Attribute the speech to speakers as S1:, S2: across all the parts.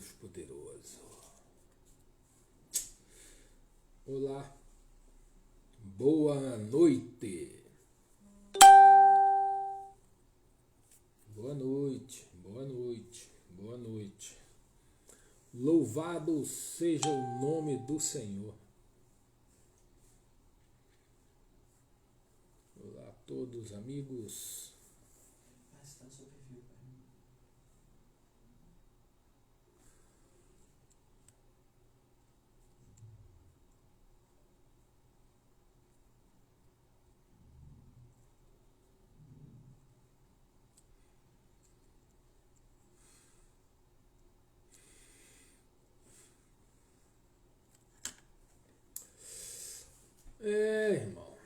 S1: Deus poderoso. Olá, boa noite. Boa noite, boa noite, boa noite. Louvado seja o nome do Senhor. Olá a todos, amigos. Irmão,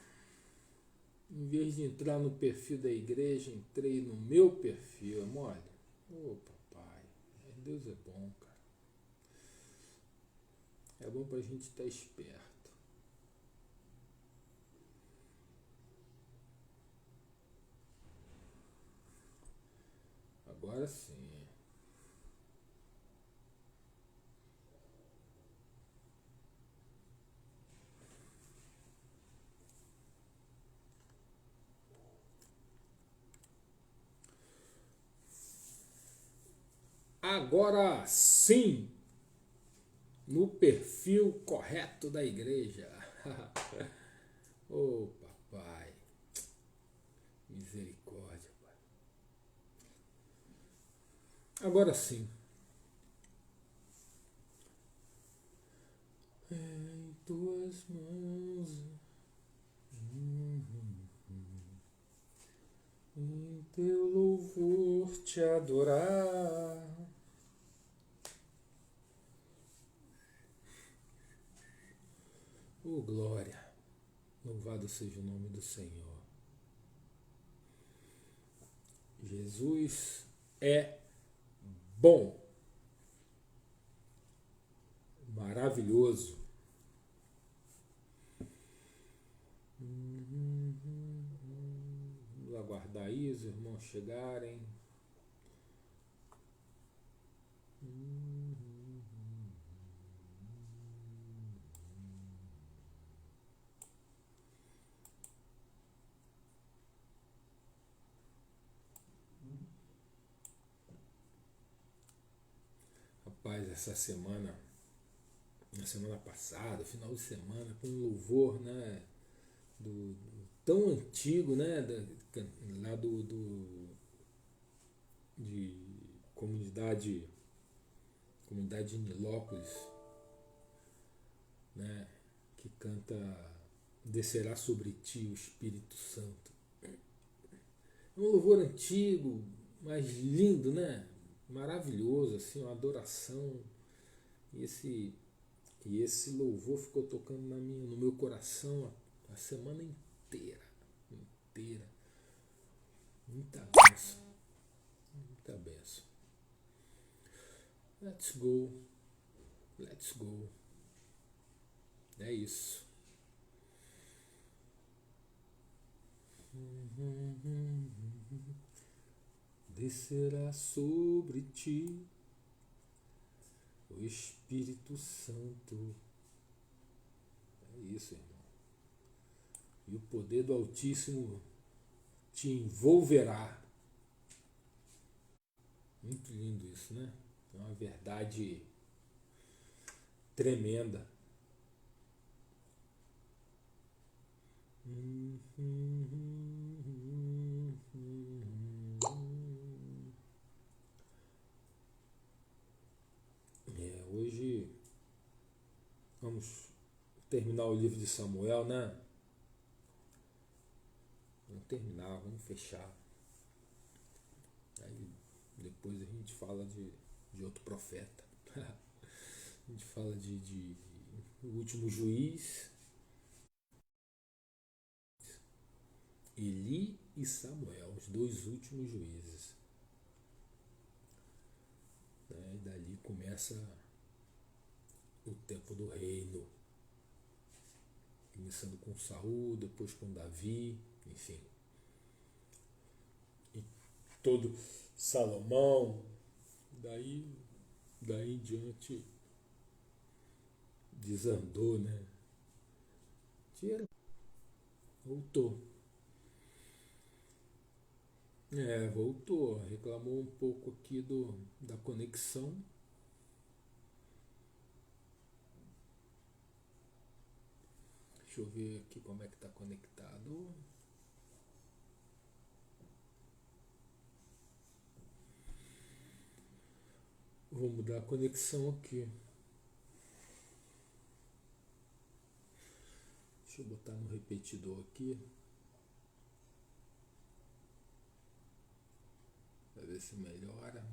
S1: em vez de entrar no perfil da igreja, entrei no meu perfil, é mole? Ô papai, Deus é bom, cara. É bom pra gente estar esperto. Agora sim. Agora sim, no perfil correto da igreja. Ô papai, misericórdia, pai. Agora sim. Em tuas mãos, em teu louvor te adorar. Oh glória, louvado seja o nome do Senhor. Jesus é bom, maravilhoso. Vamos aguardar aí os irmãos chegarem. Rapaz, essa semana, na semana passada, final de semana, com um louvor, né, tão antigo, né, lá de comunidade de Nilópolis, né, que canta Descerá sobre ti o Espírito Santo. É um louvor antigo, mas lindo, né? Maravilhoso, assim, uma adoração. E esse louvor ficou tocando no meu coração a semana inteira. Inteira. Muita bênção. Muita bênção. Let's go. Let's go. É isso. Descerá sobre ti o Espírito Santo. É isso, irmão. E o poder do Altíssimo te envolverá. Muito lindo isso, né? É uma verdade tremenda. Hoje vamos terminar o livro de Samuel, né? Vamos terminar, vamos fechar. Aí depois a gente fala de outro profeta. A gente fala de o último juiz, Eli e Samuel, os dois últimos juízes. E dali começa o tempo do reino. Começando com Saul, depois com Davi, enfim. E todo Salomão, daí daí em diante desandou, né? Voltou. Voltou. Reclamou um pouco aqui da conexão. Deixa eu ver aqui como é que está conectado. Vou mudar a conexão aqui. Deixa eu botar no repetidor aqui. Vai ver se melhora.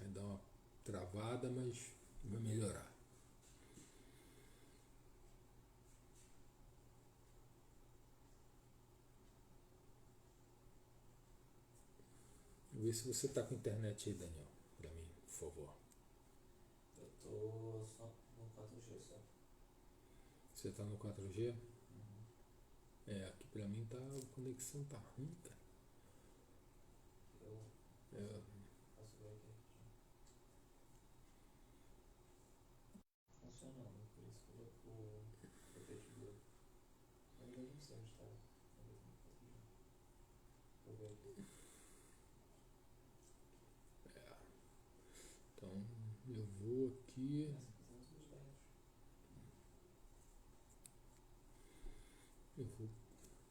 S1: Vai dar uma travada, mas vai melhorar. Vê se você está com internet aí, Daniel, para mim, por favor.
S2: Eu tô só no 4G só.
S1: Você está no 4G? Aqui para mim tá, a conexão tá ruim, cara.
S2: Eu posso ver aqui. Funcionando, por isso que eu vou repetidor. Na verdade não sei onde está. Vou ver aqui.
S1: Então eu vou aqui.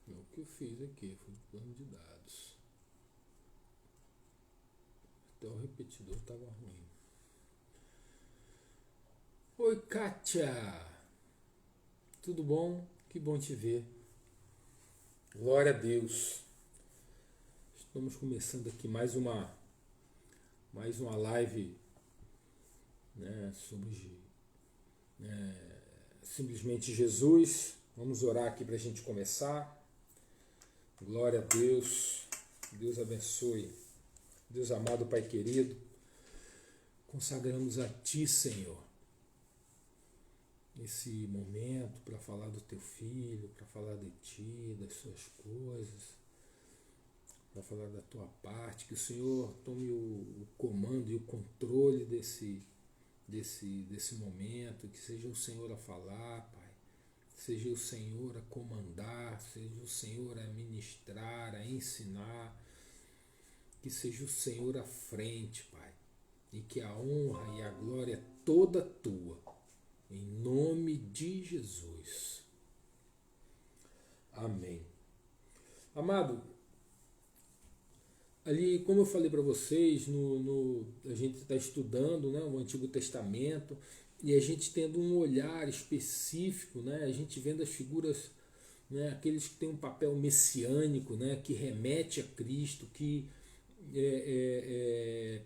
S1: O que eu fiz aqui foi o plano de dados. Até o repetidor estava ruim. Oi, Kátia! Tudo bom? Que bom te ver. Glória a Deus. Estamos começando aqui mais uma live, né, sobre simplesmente Jesus. Vamos orar aqui para a gente começar. Glória a Deus. Deus abençoe. Deus amado, Pai querido, consagramos a Ti, Senhor, esse momento para falar do Teu Filho, para falar de Ti, das Suas coisas, para falar da Tua parte, que o Senhor tome o comando e o controle desse momento, que seja o Senhor a falar, Pai, seja o Senhor a comandar, seja o Senhor a ministrar, a ensinar, que seja o Senhor à frente, Pai, e que a honra e a glória é toda Tua, em nome de Jesus. Amém. Amado, ali, como eu falei para vocês, a gente está estudando, né, o Antigo Testamento, e a gente tendo um olhar específico, né, a gente vendo as figuras, né, aqueles que têm um papel messiânico, né, que remete a Cristo, que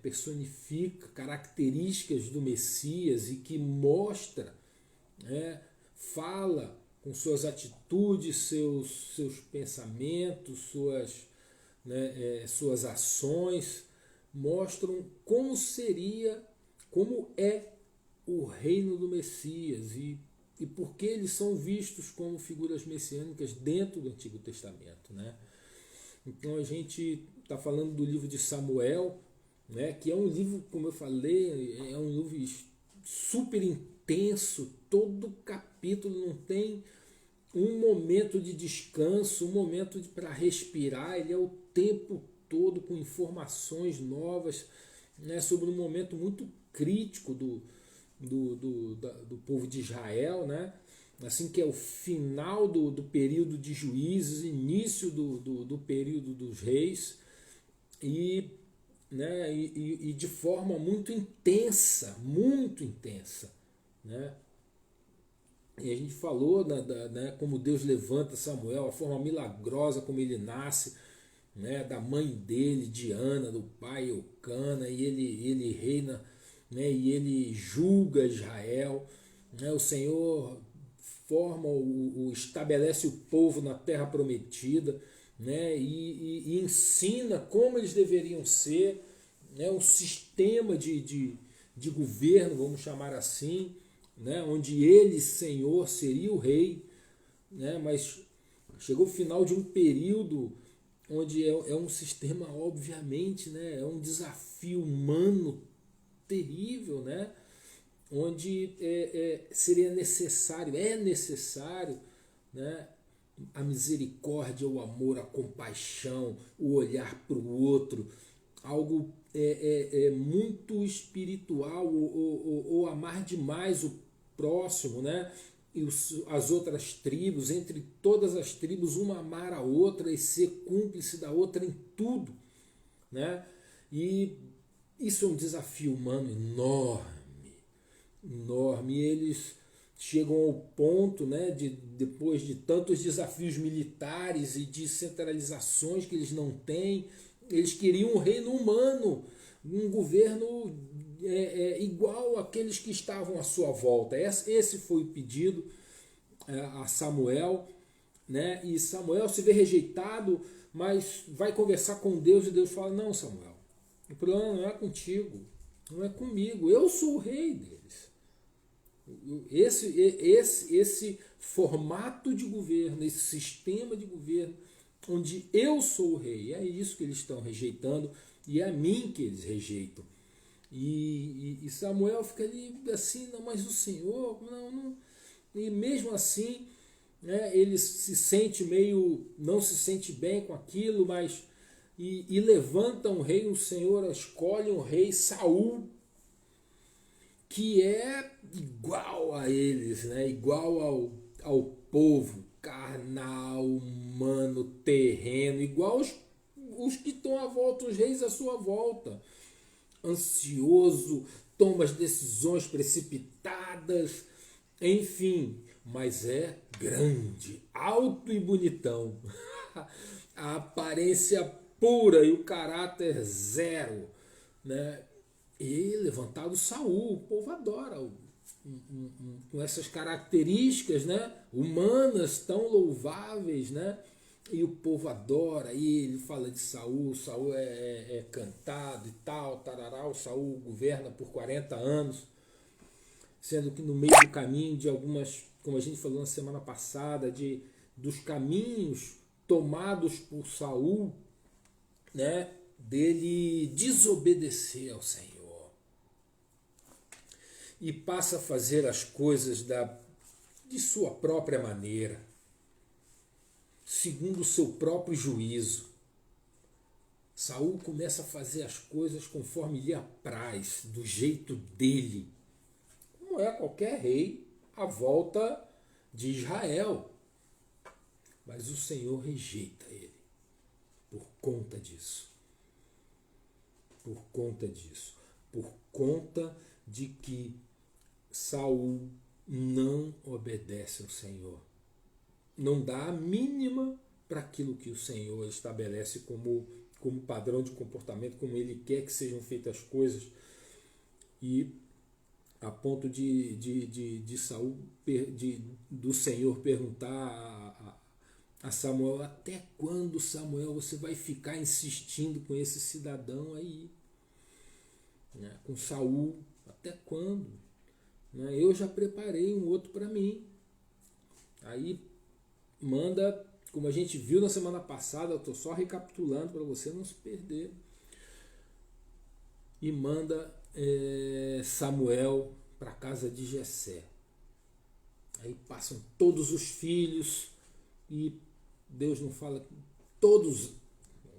S1: personifica características do Messias e que mostra, fala com suas atitudes, seus pensamentos, suas ações, mostram como é o reino do Messias e por que eles são vistos como figuras messiânicas dentro do Antigo Testamento, né? Então a gente está falando do livro de Samuel, né, que é um livro, como eu falei, é um livro super intenso, todo capítulo não tem um momento de descanso, um momento para respirar, ele é o tempo todo com informações novas, né, sobre um momento muito crítico do povo de Israel, né? Assim que é o final do período de juízes, início do período dos reis, e de forma muito intensa, né? E a gente falou né, como Deus levanta Samuel, a forma milagrosa como ele nasce, né, da mãe dele, Diana, do pai Eucana, e ele reina, né, e ele julga Israel, né, o Senhor estabelece o povo na terra prometida, né, e ensina como eles deveriam ser, né, um sistema de governo, vamos chamar assim, né, onde ele, Senhor, seria o rei, né, mas chegou o final de um período onde é um sistema, obviamente, né, é um desafio humano terrível, né, onde seria necessário, é necessário, né, a misericórdia, o amor, a compaixão, o olhar para o outro, algo muito espiritual, ou amar demais o próximo, né? E as outras tribos, entre todas as tribos, uma amar a outra e ser cúmplice da outra em tudo, né? E isso é um desafio humano enorme, enorme. E eles chegam ao ponto, né, depois de tantos desafios militares e de centralizações que eles não têm, eles queriam um reino humano, um governo igual àqueles que estavam à sua volta. Esse foi o pedido a Samuel, né? E Samuel se vê rejeitado, mas vai conversar com Deus e Deus fala: não, Samuel, o problema não é contigo, não é comigo, eu sou o rei deles. Esse formato de governo, esse sistema de governo, onde eu sou o rei, é isso que eles estão rejeitando e é a mim que eles rejeitam. E Samuel fica ali assim: não, mas o Senhor, não. E mesmo assim, né, ele se sente meio, não se sente bem com aquilo, mas e levanta um rei, o Senhor escolhe um rei, Saul, que é igual a eles, né? Igual ao povo, carnal, humano, terreno, igual os que estão à volta, os reis à sua volta. Ansioso, toma as decisões precipitadas, enfim, mas é grande, alto e bonitão. A aparência pura e o caráter zero, né? E levantado Saul, o povo adora com essas características, né, humanas tão louváveis, né? E o povo adora, e ele fala de Saul, Saul é cantado e tal, tarará, o Saul governa por 40 anos, sendo que no meio do caminho de algumas, como a gente falou na semana passada, dos caminhos tomados por Saul, né, dele desobedecer ao Senhor e passa a fazer as coisas de sua própria maneira, segundo o seu próprio juízo. Saul começa a fazer as coisas conforme lhe apraz, do jeito dele, como é qualquer rei à volta de Israel. Mas o Senhor rejeita ele por conta disso. Por conta disso. Por conta de que Saul não obedece ao Senhor. Não dá a mínima para aquilo que o Senhor estabelece como padrão de comportamento, como ele quer que sejam feitas as coisas. E a ponto de Saul, do Senhor perguntar a Samuel: até quando, Samuel, você vai ficar insistindo com esse cidadão aí, né? Com Saul, até quando? Né? Eu já preparei um outro para mim. Aí manda, como a gente viu na semana passada, eu estou só recapitulando para você não se perder, e manda Samuel para a casa de Jessé. Aí passam todos os filhos e Deus não fala, todos.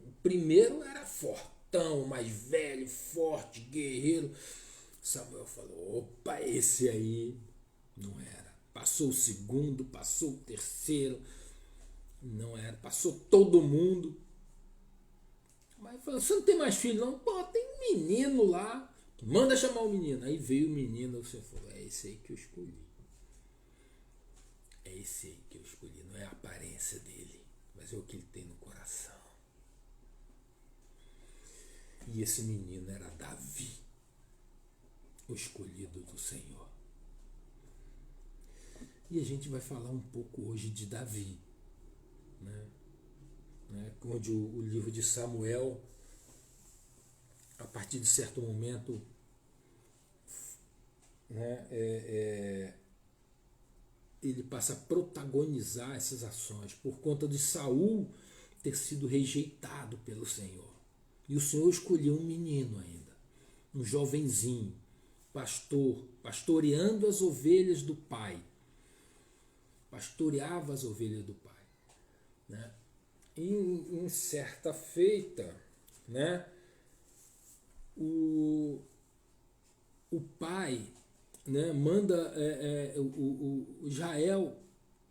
S1: O primeiro era fortão, mais velho, forte, guerreiro. Samuel falou: opa, esse aí não era. Passou o segundo, passou o terceiro, não era. Passou todo mundo. Mas falou: você não tem mais filho, não? Pô, tem um menino lá. Manda chamar o menino. Aí veio o menino, você falou: é esse aí que eu escolhi. É esse aí que eu escolhi. Não é a aparência dele, mas é o que ele tem no coração. E esse menino era Davi, o escolhido do Senhor. E a gente vai falar um pouco hoje de Davi, né? Onde o livro de Samuel a partir de certo momento, né, ele passa a protagonizar essas ações por conta de Saul ter sido rejeitado pelo Senhor. E o Senhor escolheu um menino ainda, um jovenzinho, pastor, pastoreando as ovelhas do pai. Pastoreava as ovelhas do pai. Né? E em certa feita, né, o pai, né, manda o Israel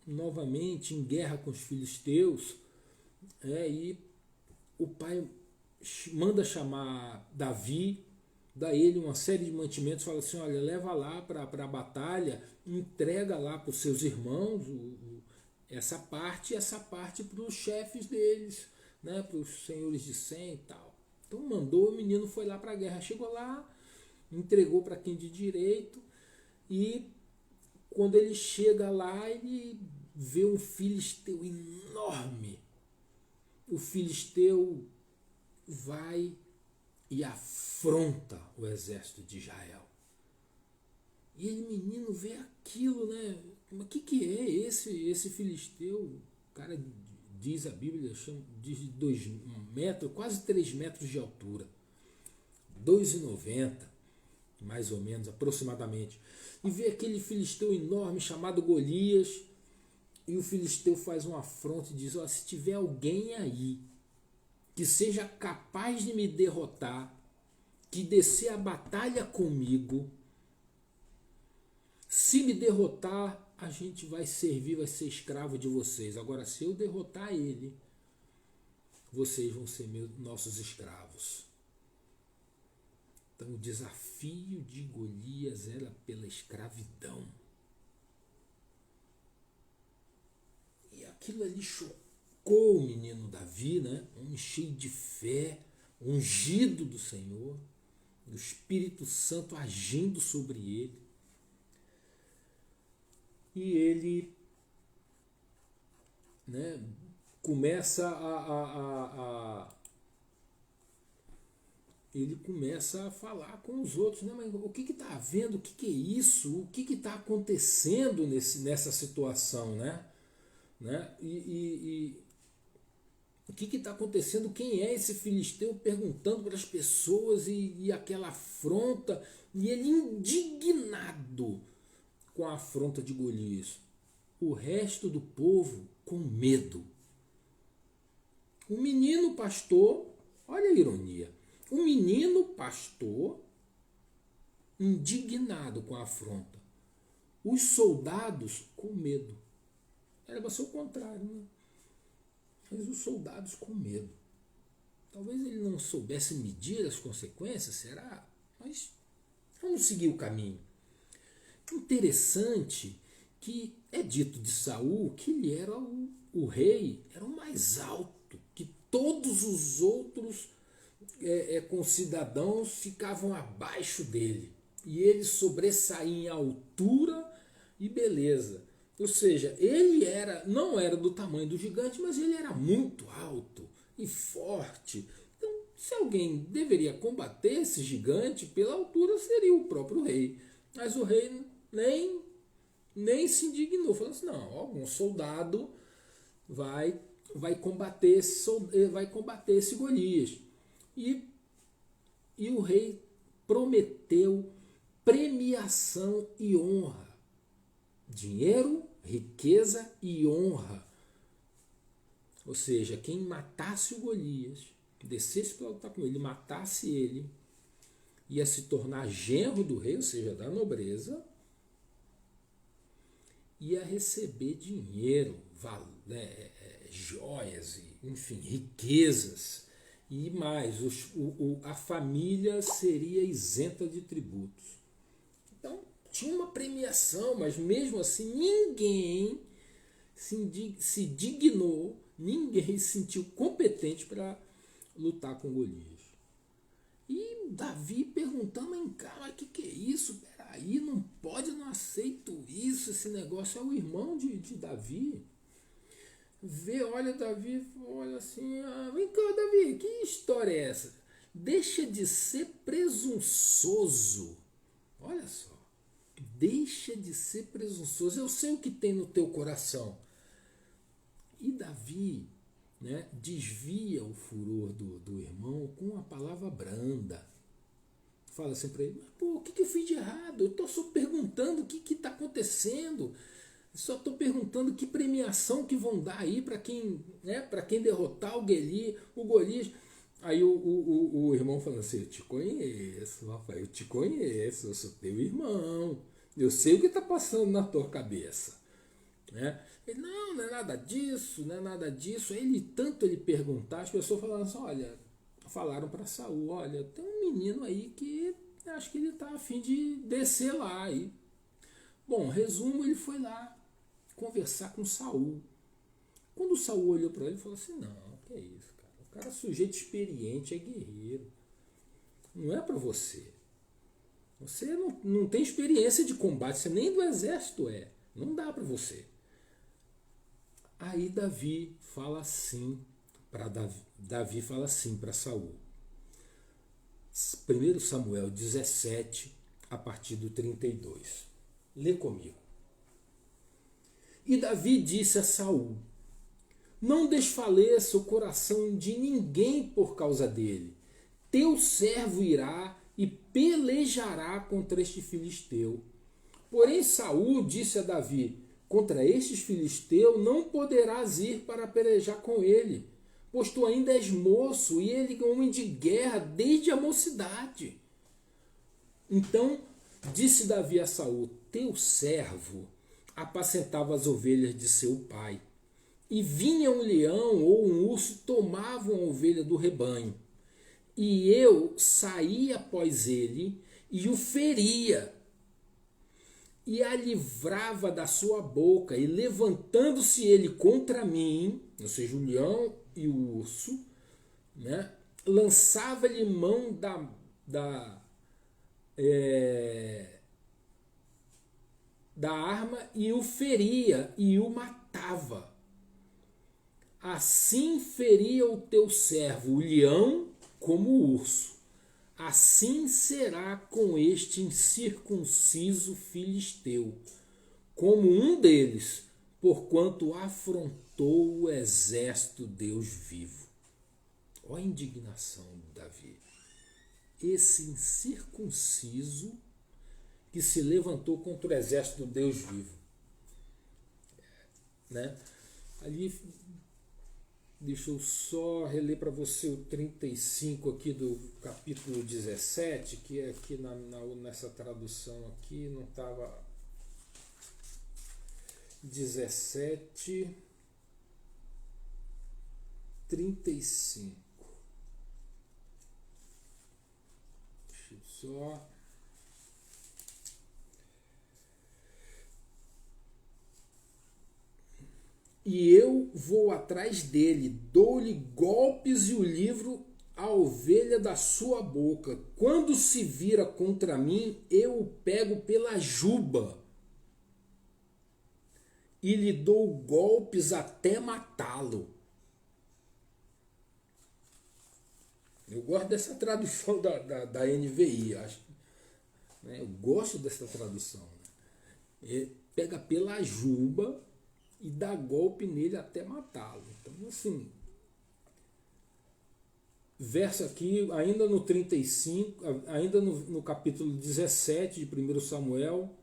S1: novamente em guerra com os filisteus, e o pai manda chamar Davi, dá ele uma série de mantimentos, fala assim, olha, leva lá para a batalha, entrega lá para os seus irmãos essa parte para os chefes deles, né, para os senhores de 100 e tal. Então mandou, o menino foi lá para a guerra, chegou lá, entregou para quem de direito, e quando ele chega lá, ele vê um filisteu enorme. O filisteu vai e afronta o exército de Israel. E ele, menino, vê aquilo, né? Mas o que é esse filisteu? O cara, diz a Bíblia, diz de 2 metros, quase 3 metros de altura. 2,90, mais ou menos, aproximadamente. E vê aquele filisteu enorme chamado Golias. E o filisteu faz um afronto e diz, se tiver alguém aí que seja capaz de me derrotar, que descer a batalha comigo, se me derrotar, a gente vai servir, vai ser escravo de vocês. Agora, se eu derrotar ele, vocês vão ser nossos escravos. Então, o desafio de Golias era pela escravidão. E aquilo ali chocou o menino Davi, né? Um cheio de fé, ungido do Senhor, o Espírito Santo agindo sobre ele. E ele, né, começa ele começa a falar com os outros, né? Mas o que está havendo? O que é isso? O que está acontecendo nessa situação, né? E o que está acontecendo? Quem é esse filisteu? Perguntando para as pessoas e aquela afronta, e ele indignado com a afronta de Golias. O resto do povo com medo. O menino pastor, olha a ironia, o menino pastor indignado com a afronta. Os soldados com medo. Era para ser o contrário, né? Mas os soldados com medo. Talvez ele não soubesse medir as consequências, será? Mas vamos seguir o caminho. Interessante que é dito de Saul que ele era o rei, era o mais alto, que todos os outros concidadãos ficavam abaixo dele. E ele sobressaía em altura e beleza. Ou seja, ele não era do tamanho do gigante, mas ele era muito alto e forte. Então, se alguém deveria combater esse gigante pela altura, seria o próprio rei. Mas o rei nem se indignou, falou assim, não, algum soldado vai combater esse Golias. E o rei prometeu premiação e honra. Dinheiro, riqueza e honra. Ou seja, quem matasse o Golias, descesse para lutar com ele, matasse ele, ia se tornar genro do rei, ou seja, da nobreza, ia receber dinheiro, joias, enfim, riquezas. E mais, a família seria isenta de tributos. Então, tinha uma premiação, mas mesmo assim ninguém se dignou, ninguém se sentiu competente para lutar com Golias. E Davi perguntando, mas o que é isso? Peraí, não pode, não aceito isso, esse negócio. É o irmão de Davi. Olha Davi, olha assim, vem cá Davi, que história é essa? Deixa de ser presunçoso. Olha só. Deixa de ser presunçoso. Eu sei o que tem no teu coração. E Davi, né, desvia o furor do irmão com uma palavra branda. Fala assim para ele, pô, o que eu fiz de errado? Eu estou só perguntando o que está acontecendo. Só estou perguntando que premiação que vão dar aí para quem, né, para quem derrotar o Golias. Aí o irmão fala assim, eu te conheço, rapaz, eu te conheço, eu sou teu irmão. Eu sei o que está passando na tua cabeça. Né? Ele, não é nada disso, não é nada disso. Aí tanto ele perguntar, as pessoas falaram assim, olha, falaram para Saul, olha, tem um menino aí que acho que ele está a fim de descer lá. E, bom, resumo, ele foi lá conversar com Saul. Quando o Saul olhou para ele, falou assim, não, que é isso, cara. O cara é sujeito experiente, é guerreiro. Não é para você. Você não tem experiência de combate, você nem do exército é. Não dá para você. Aí Davi fala assim para Davi fala assim para Saul. 1 Samuel 17, a partir do 32. Lê comigo. E Davi disse a Saul, não desfaleça o coração de ninguém por causa dele. Teu servo irá e pelejará contra este filisteu. Porém Saul disse a Davi, contra estes filisteus não poderás ir para pelejar com ele, pois tu ainda és moço e ele é homem de guerra desde a mocidade. Então disse Davi a Saul, teu servo apacentava as ovelhas de seu pai, e vinha um leão ou um urso, tomava uma ovelha do rebanho, e eu saía após ele e o feria, e a livrava da sua boca, e levantando-se ele contra mim, ou seja, o leão e o urso, né, lançava-lhe mão da arma e o feria e o matava. Assim feria o teu servo, o leão como o urso. Assim será com este incircunciso filisteu, como um deles, porquanto afrontou o exército Deus vivo. Olha a indignação de Davi. Esse incircunciso que se levantou contra o exército do Deus vivo. Né? Ali, deixa eu só reler para você o 35 aqui do capítulo 17, que é aqui nessa tradução aqui, não estava 17, 35. Deixa eu só... E eu vou atrás dele, dou-lhe golpes e o livro a ovelha da sua boca. Quando se vira contra mim, eu o pego pela juba e lhe dou golpes até matá-lo. Eu gosto dessa tradução da NVI, acho. Né? Eu gosto dessa tradução. Né? Ele pega pela juba e dá golpe nele até matá-lo. Então, assim, verso aqui, ainda no 35, ainda no capítulo 17 de 1 Samuel,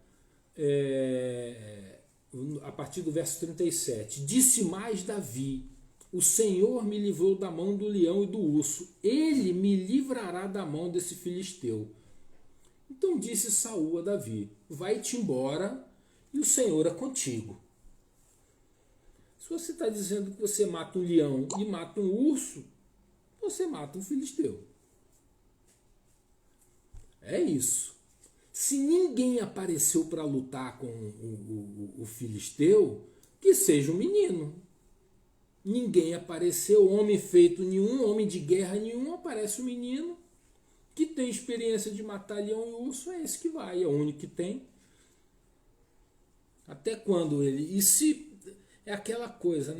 S1: a partir do verso 37. Disse mais Davi, o Senhor me livrou da mão do leão e do urso, ele me livrará da mão desse filisteu. Então disse Saul a Davi, vai-te embora e o Senhor é contigo. Se você está dizendo que você mata um leão e mata um urso, você mata um filisteu. É isso. Se ninguém apareceu para lutar com o filisteu, que seja um menino. Ninguém apareceu, homem feito nenhum, homem de guerra nenhum, aparece um menino que tem experiência de matar leão e urso, é esse que vai, é o único que tem. Até quando ele... E se... É aquela coisa,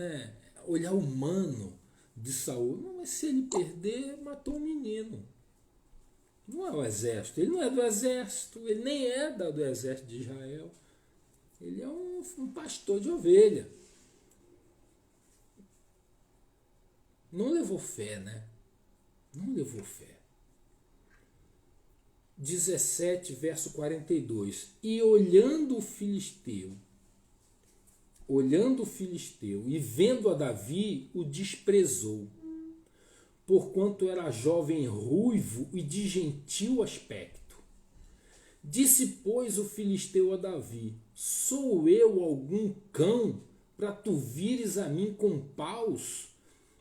S1: olhar humano de Saul. Não, mas se ele perder, matou um menino. Não é o exército, ele não é do exército, ele nem é do exército de Israel. Ele é um pastor de ovelha. Não levou fé, né? Não levou fé. 17, verso 42. E olhando o filisteu e vendo a Davi, o desprezou, porquanto era jovem ruivo e de gentil aspecto. Disse, pois, o filisteu a Davi: sou eu algum cão, para tu vires a mim com paus?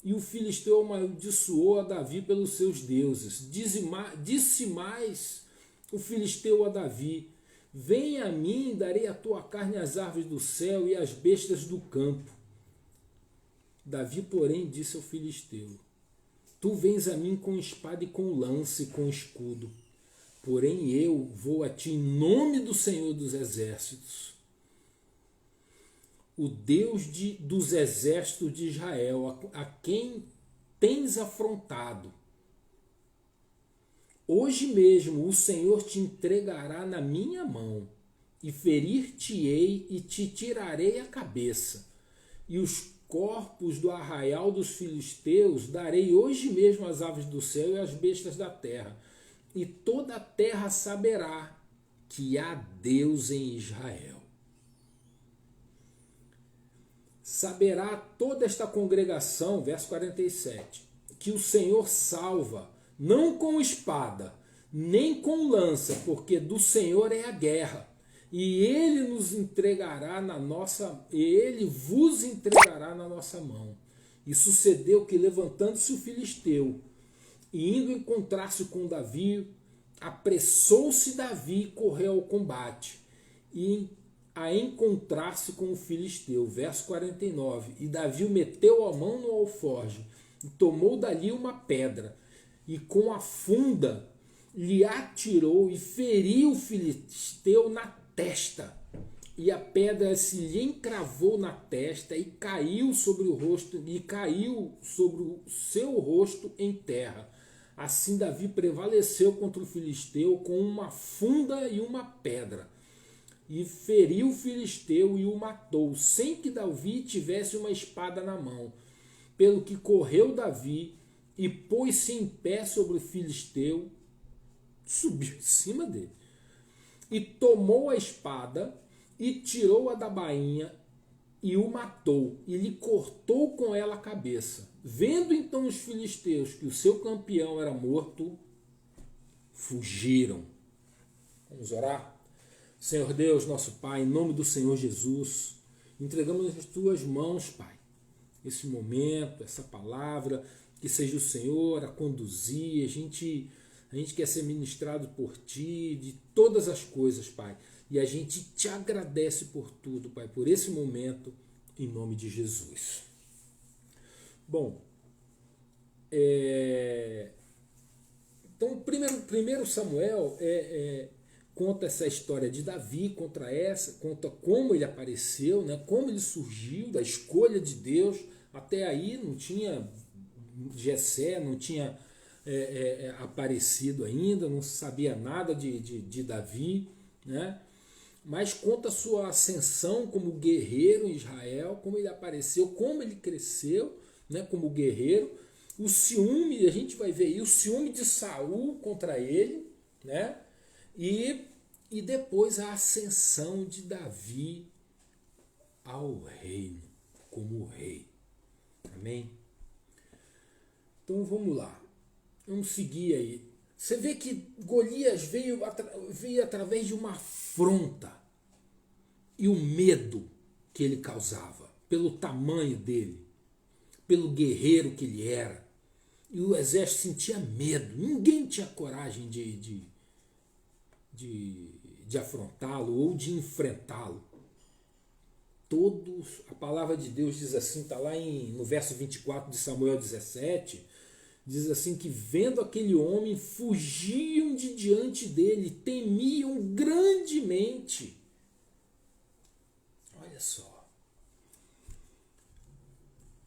S1: E o filisteu amaldiçoou a Davi pelos seus deuses. Disse mais o filisteu a Davi: vem a mim, darei a tua carne às aves do céu e às bestas do campo. Davi, porém, disse ao filisteu: tu vens a mim com espada e com lança e com escudo, porém eu vou a ti em nome do Senhor dos exércitos, o Deus dos exércitos de Israel, a quem tens afrontado. Hoje mesmo o Senhor te entregará na minha mão, e ferir-te-ei e te tirarei a cabeça. E os corpos do arraial dos filisteus darei hoje mesmo às aves do céu e às bestas da terra. E toda a terra saberá que há Deus em Israel. Saberá toda esta congregação, verso 47, que o Senhor salva, não com espada, nem com lança, porque do Senhor é a guerra, e ele vos entregará na nossa mão. E sucedeu que, levantando-se o filisteu e indo encontrar-se com Davi, apressou-se Davi e correu ao combate, e a encontrar-se com o filisteu. Verso 49. E Davi meteu a mão no alforje e tomou dali uma pedra, e com a funda lhe atirou e feriu o filisteu na testa. E a pedra se lhe encravou na testa e caiu sobre o seu rosto em terra. Assim Davi prevaleceu contra o filisteu com uma funda e uma pedra, e feriu o filisteu e o matou, sem que Davi tivesse uma espada na mão. Pelo que correu Davi e pôs-se em pé sobre o filisteu, subiu em cima dele, e tomou a espada e tirou-a da bainha e o matou, e lhe cortou com ela a cabeça. Vendo então os filisteus que o seu campeão era morto, fugiram. Vamos orar? Senhor Deus, nosso Pai, em nome do Senhor Jesus, entregamos nas tuas mãos, Pai, esse momento, essa palavra, que seja o Senhor a conduzir. A gente quer ser ministrado por Ti, de todas as coisas, Pai. E a gente te agradece por tudo, Pai, por esse momento, em nome de Jesus. Bom, então, primeiro Samuel conta essa história de Davi, conta como ele apareceu, né, como ele surgiu, da escolha de Deus. Até aí não tinha Jessé, não tinha aparecido ainda, não sabia nada de Davi, né? Mas conta a sua ascensão como guerreiro em Israel, como ele apareceu, como ele cresceu, né, como guerreiro. O ciúme, a gente vai ver aí, o ciúme de Saul contra ele, né? E depois a ascensão de Davi ao reino, como rei. Amém? Então vamos lá. Vamos seguir aí. Você vê que Golias veio através de uma afronta e o medo que ele causava, pelo tamanho dele, pelo guerreiro que ele era. E o exército sentia medo. Ninguém tinha coragem de afrontá-lo ou de enfrentá-lo. A palavra de Deus diz assim, está lá no verso 24 de Samuel 17, diz assim que vendo aquele homem, fugiam de diante dele, temiam grandemente. Olha só.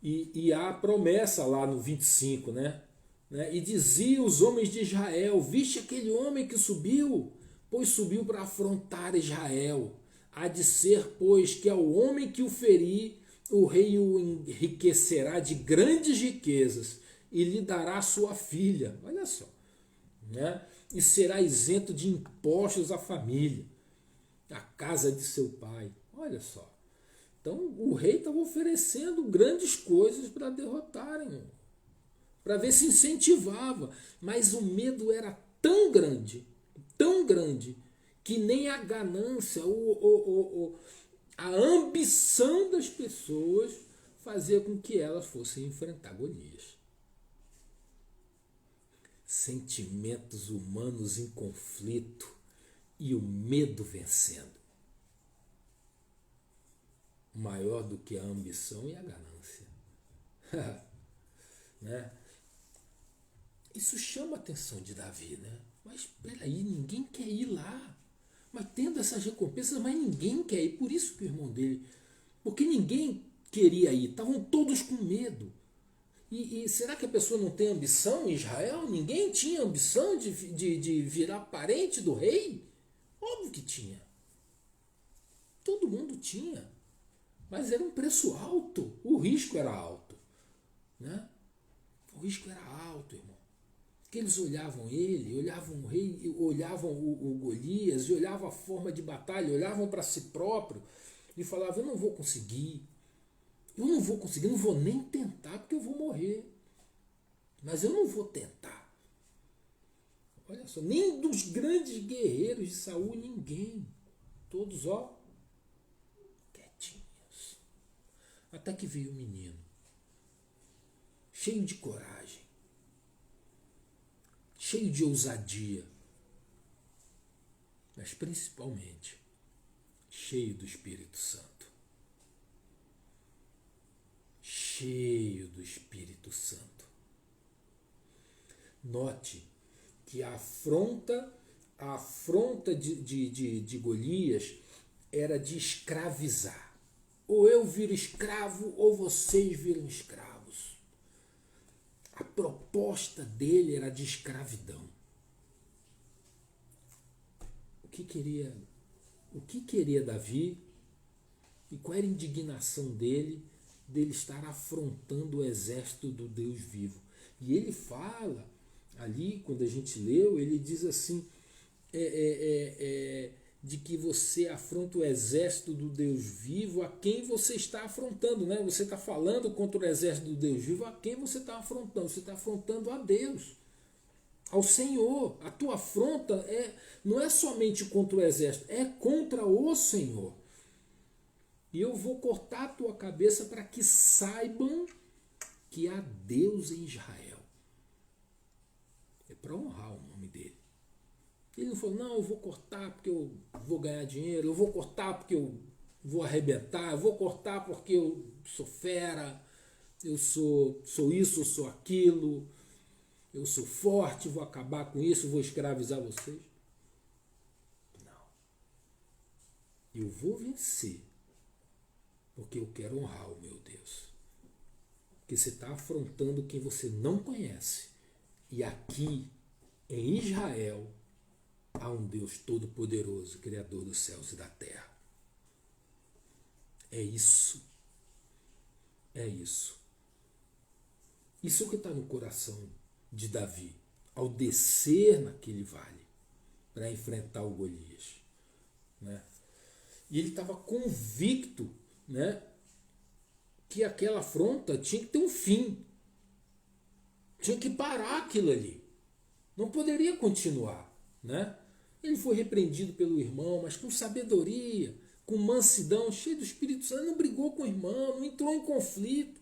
S1: E há a promessa lá no 25, né? né? E dizia os homens de Israel: viste aquele homem que subiu? Pois subiu para afrontar Israel. Há de ser, pois, que ao homem que o ferir, o rei o enriquecerá de grandes riquezas e lhe dará sua filha. Olha só. Né? E será isento de impostos à família, à casa de seu pai. Olha só. Então o rei estava oferecendo grandes coisas para derrotarem, para ver se incentivava. Mas o medo era tão grande, que nem a ganância, a ambição das pessoas fazia com que elas fossem enfrentar Golias. Sentimentos humanos em conflito e o medo vencendo. Maior do que a ambição e a ganância. Né? Isso chama a atenção de Davi, né? Mas espera aí, ninguém quer ir lá. Mas tendo essas recompensas, mas ninguém quer ir. Por isso que o irmão dele... Porque ninguém queria ir. Estavam todos com medo. E será que a pessoa não tem ambição em Israel? Ninguém tinha ambição de virar parente do rei? Óbvio que tinha. Todo mundo tinha. Mas era um preço alto. O risco era alto. Né? O risco era alto, irmão. Porque eles olhavam ele, olhavam o rei, olhavam o Golias, e olhavam a forma de batalha, olhavam para si próprio e falavam: eu não vou conseguir. Eu não vou conseguir, não vou nem tentar porque eu vou morrer. Mas eu não vou tentar. Olha só, nem dos grandes guerreiros de Saul, ninguém. Todos, ó, quietinhos. Até que veio o menino, cheio de coragem, cheio de ousadia, mas principalmente cheio do Espírito Santo. Cheio do Espírito Santo. Note que a afronta de Golias era de escravizar. Ou eu viro escravo, ou vocês viram escravos. A proposta dele era de escravidão. O que queria Davi? E qual era a indignação dele estar afrontando o exército do Deus vivo? E ele fala ali, quando a gente leu, ele diz assim, de que você afronta o exército do Deus vivo, a quem você está afrontando, né? Você está falando contra o exército do Deus vivo, a quem você está afrontando? Você está afrontando a Deus, ao Senhor. A tua afronta não é somente contra o exército, é contra o Senhor. E eu vou cortar a tua cabeça para que saibam que há Deus em Israel. É para honrar o nome dele. Ele não falou: não, eu vou cortar porque eu vou ganhar dinheiro, eu vou cortar porque eu vou arrebentar, eu vou cortar porque eu sou fera, eu sou isso, eu sou aquilo, eu sou forte, vou acabar com isso, vou escravizar vocês. Não. Eu vou vencer porque eu quero honrar o meu Deus. Porque você está afrontando quem você não conhece. E aqui, em Israel, há um Deus todo-poderoso, Criador dos céus e da terra. É isso. É isso. Isso que está no coração de Davi, ao descer naquele vale, para enfrentar o Golias. Né? E ele estava convicto, né, que aquela afronta tinha que ter um fim. Tinha que parar aquilo ali. Não poderia continuar. Né? Ele foi repreendido pelo irmão, mas com sabedoria, com mansidão, cheio do Espírito Santo. Ele não brigou com o irmão, não entrou em conflito.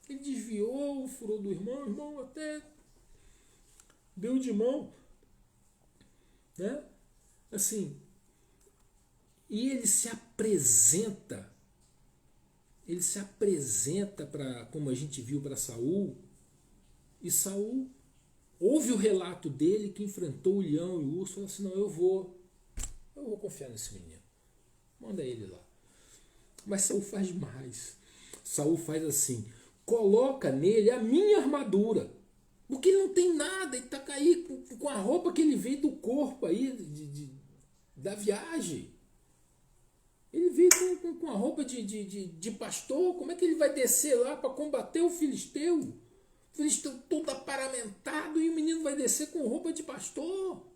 S1: Ele desviou, furou do irmão, o irmão até deu de mão. Né? Assim, e ele se apresenta para, como a gente viu, para Saul, e Saul ouve o relato dele que enfrentou o leão e o urso, falou assim: não, eu vou confiar nesse menino, manda ele lá. Mas Saul faz mais. Saul faz assim: coloca nele a minha armadura. Porque ele não tem nada, ele está aí com a roupa que ele veio do corpo aí, da viagem. Ele veio com a roupa de pastor, como é que ele vai descer lá para combater o filisteu? O filisteu todo aparamentado e o menino vai descer com roupa de pastor.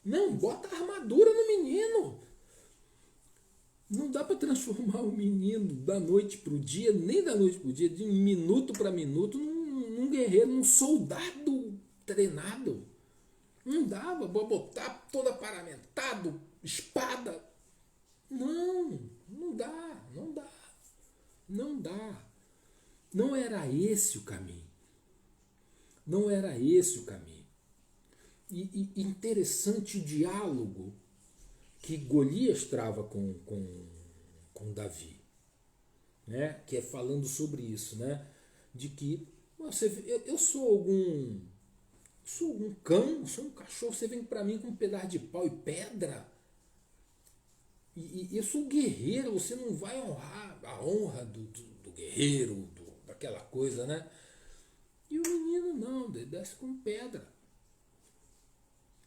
S1: Não, bota a armadura no menino. Não dá para transformar o menino da noite para o dia, nem da noite para o dia, de minuto para minuto, num guerreiro, num soldado treinado. Não dava para botar todo aparamentado, espada. Não, não dá, não dá. Não dá. Não era esse o caminho. Não era esse o caminho. E interessante o diálogo que Golias trava com Davi, né? Que é falando sobre isso, né? De que eu sou um cão, sou um cachorro, você vem para mim com um pedaço de pau e pedra, e eu sou um guerreiro, você não vai honrar a honra do guerreiro, daquela coisa, né? E o menino não, ele desce com pedra.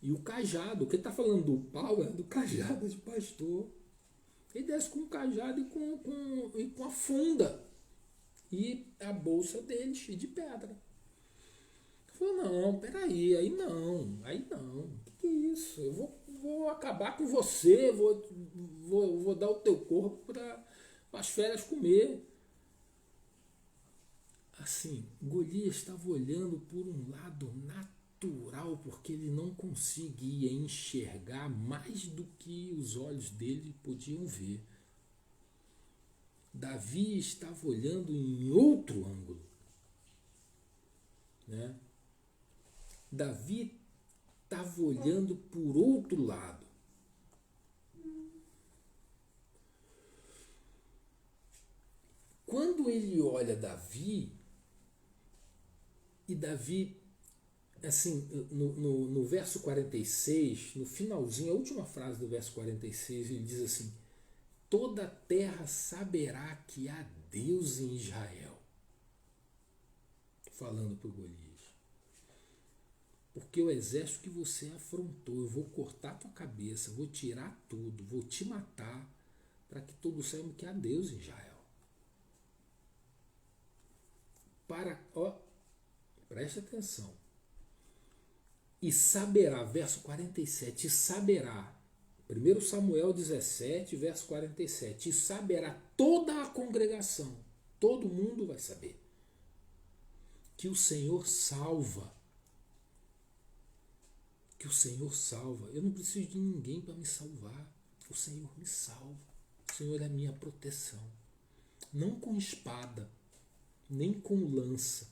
S1: E o cajado, o que está falando do pau é do cajado de pastor. Ele desce com o cajado e com a funda. E a bolsa dele cheia de pedra. Ele falou, não, peraí, aí não. O que é isso? Eu vou acabar com você, vou dar o teu corpo para as feras comer. Assim, Golias estava olhando por um lado natural, porque ele não conseguia enxergar mais do que os olhos dele podiam ver. Davi estava olhando em outro ângulo, né? Davi estava olhando por outro lado. Quando ele olha Davi, e Davi, assim, no verso 46, no finalzinho, a última frase do verso 46, ele diz assim: toda a terra saberá que há Deus em Israel. Falando para o Golias. Porque o exército que você afrontou, eu vou cortar tua cabeça, vou tirar tudo, vou te matar, para que todos saibam que há Deus em Israel. Preste atenção. E saberá, verso 47, e saberá, 1 Samuel 17, verso 47, e saberá toda a congregação, todo mundo vai saber, que o Senhor salva. Que o Senhor salva. Eu não preciso de ninguém para me salvar. O Senhor me salva. O Senhor é a minha proteção. Não com espada, nem com lança,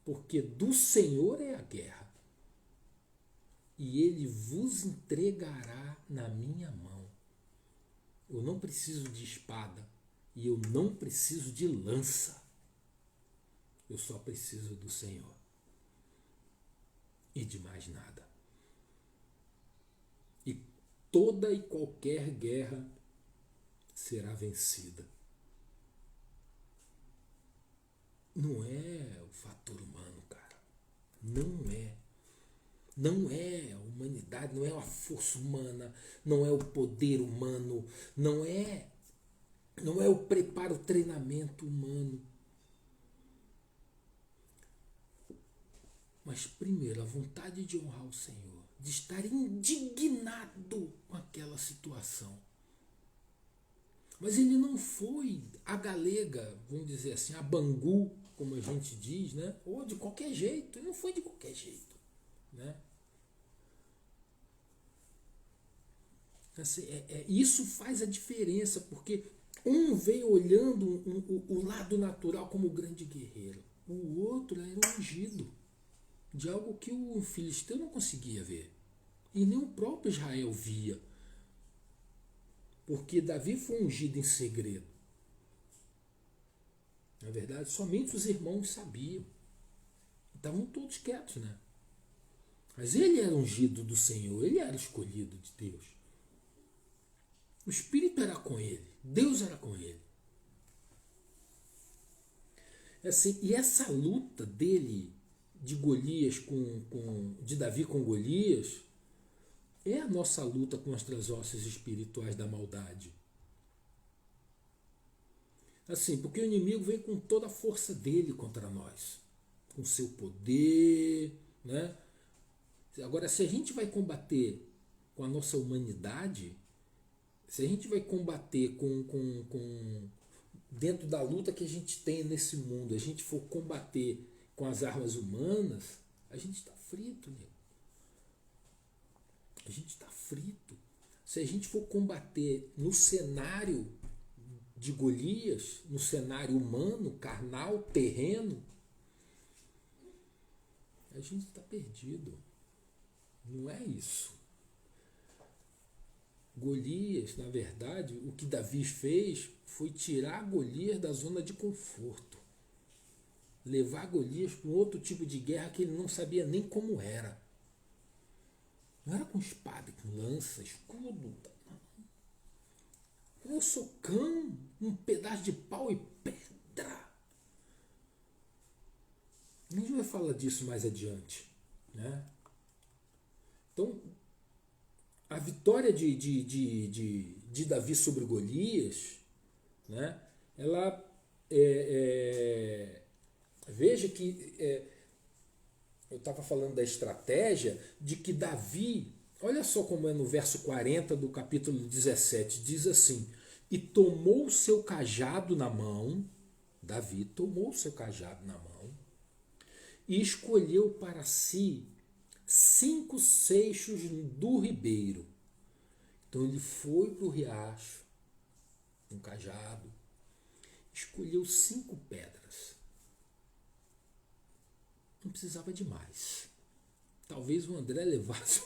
S1: porque do Senhor é a guerra. E Ele vos entregará na minha mão. Eu não preciso de espada e eu não preciso de lança. Eu só preciso do Senhor. E de mais nada. E toda e qualquer guerra será vencida. Não é o fator humano, cara. Não é. Não é a humanidade, não é a força humana, não é o poder humano, não é o preparo, o treinamento humano. Mas primeiro, a vontade de honrar o Senhor, de estar indignado com aquela situação. Mas ele não foi a galega, vamos dizer assim, a Bangu, como a gente diz, né? Ou de qualquer jeito, ele não foi de qualquer jeito, né? Assim, isso faz a diferença, porque um veio olhando o lado natural como grande guerreiro, o outro era ungido de algo que o filisteu não conseguia ver, e nem o próprio Israel via, porque Davi foi ungido em segredo. Na verdade, somente os irmãos sabiam, estavam todos quietos, né? Mas ele era ungido do Senhor, ele era escolhido de Deus. O Espírito era com ele, Deus era com ele. Assim, e essa luta dele, de Golias de Davi com Golias, é a nossa luta contra as hostes espirituais da maldade. Assim, porque o inimigo vem com toda a força dele contra nós, com seu poder, né? Agora, se a gente vai combater com a nossa humanidade, se a gente vai combater dentro da luta que a gente tem nesse mundo, a gente for combater com as armas humanas, a gente está frito, nego. A gente está frito. Se a gente for combater no cenário de Golias, no cenário humano, carnal, terreno, a gente está perdido. Não é isso. Golias, na verdade, o que Davi fez foi tirar Golias da zona de conforto. Levar Golias para um outro tipo de guerra que ele não sabia nem como era. Não era com espada, com lança, escudo. Era um socão, um pedaço de pau e pedra. A gente vai falar disso mais adiante, né? Então, a vitória de Davi sobre Golias, né? Ela veja que eu estava falando da estratégia de que Davi, olha só como é no verso 40 do capítulo 17, diz assim: e tomou o seu cajado na mão, Davi tomou o seu cajado na mão, e escolheu para si 5 seixos do ribeiro. Então ele foi para o riacho, um cajado, escolheu 5 pedras. Não precisava de mais. Talvez o André levasse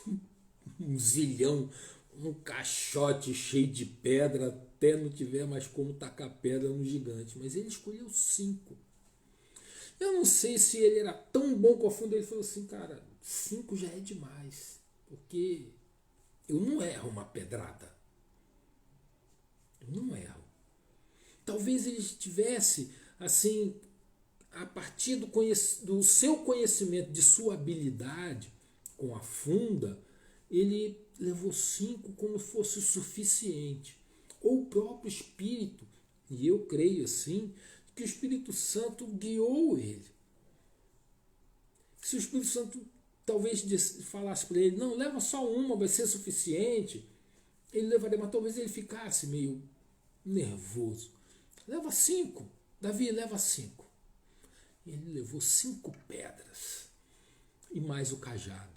S1: um zilhão, um caixote cheio de pedra, até não tiver mais como tacar pedra no gigante. Mas ele escolheu 5. Eu não sei se ele era tão bom com a funda, ele falou assim, cara, 5 já é demais, porque eu não erro uma pedrada. Eu não erro. Talvez ele tivesse, assim, a partir do seu conhecimento, de sua habilidade com a funda, ele levou 5 como fosse o suficiente. Ou o próprio Espírito, e eu creio assim, que o Espírito Santo guiou ele. Se o Espírito Santo talvez falasse para ele, não, leva só uma, vai ser suficiente, ele levaria, mas talvez ele ficasse meio nervoso. Leva 5, Davi, leva 5. Ele levou 5 pedras e mais o cajado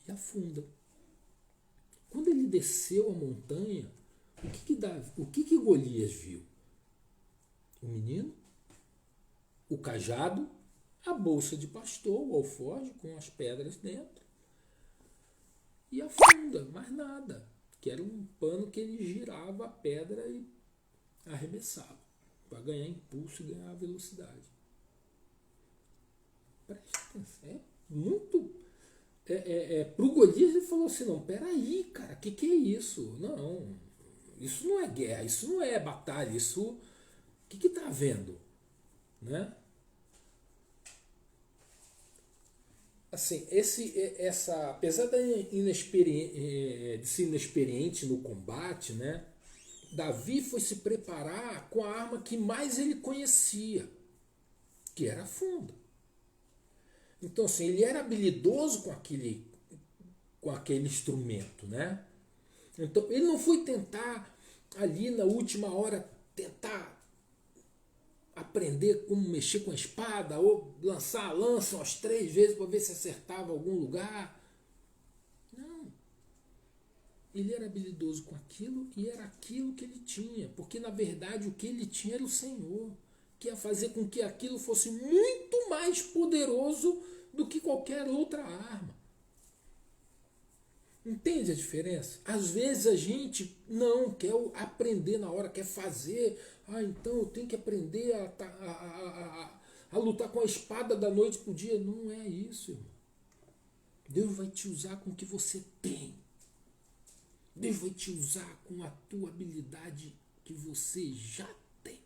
S1: e a funda. Quando ele desceu a montanha, o que Golias viu? O menino, o cajado, a bolsa de pastor, o alforje com as pedras dentro e a funda, mais nada, que era um pano que ele girava a pedra e arremessava para ganhar impulso e ganhar velocidade. Preste atenção, é muito. Pro Golias ele falou assim, não, peraí, cara, que é isso? Não, isso não é guerra, isso não é batalha, isso. O que está havendo? Né? Assim, apesar de ser inexperiente no combate, né? Davi foi se preparar com a arma que mais ele conhecia, que era a funda. Então, assim, ele era habilidoso com aquele instrumento, né? Então, ele não foi tentar, ali na última hora, tentar aprender como mexer com a espada, ou lançar a lança umas 3 vezes para ver se acertava algum lugar. Não. Ele era habilidoso com aquilo e era aquilo que ele tinha, porque na verdade o que ele tinha era o Senhor, que ia fazer com que aquilo fosse muito mais poderoso do que qualquer outra arma. Entende a diferença? Às vezes a gente não quer aprender na hora, quer fazer. Então eu tenho que aprender a lutar com a espada da noite para o dia. Não é isso, irmão. Deus vai te usar com o que você tem. Deus vai te usar com a tua habilidade que você já tem.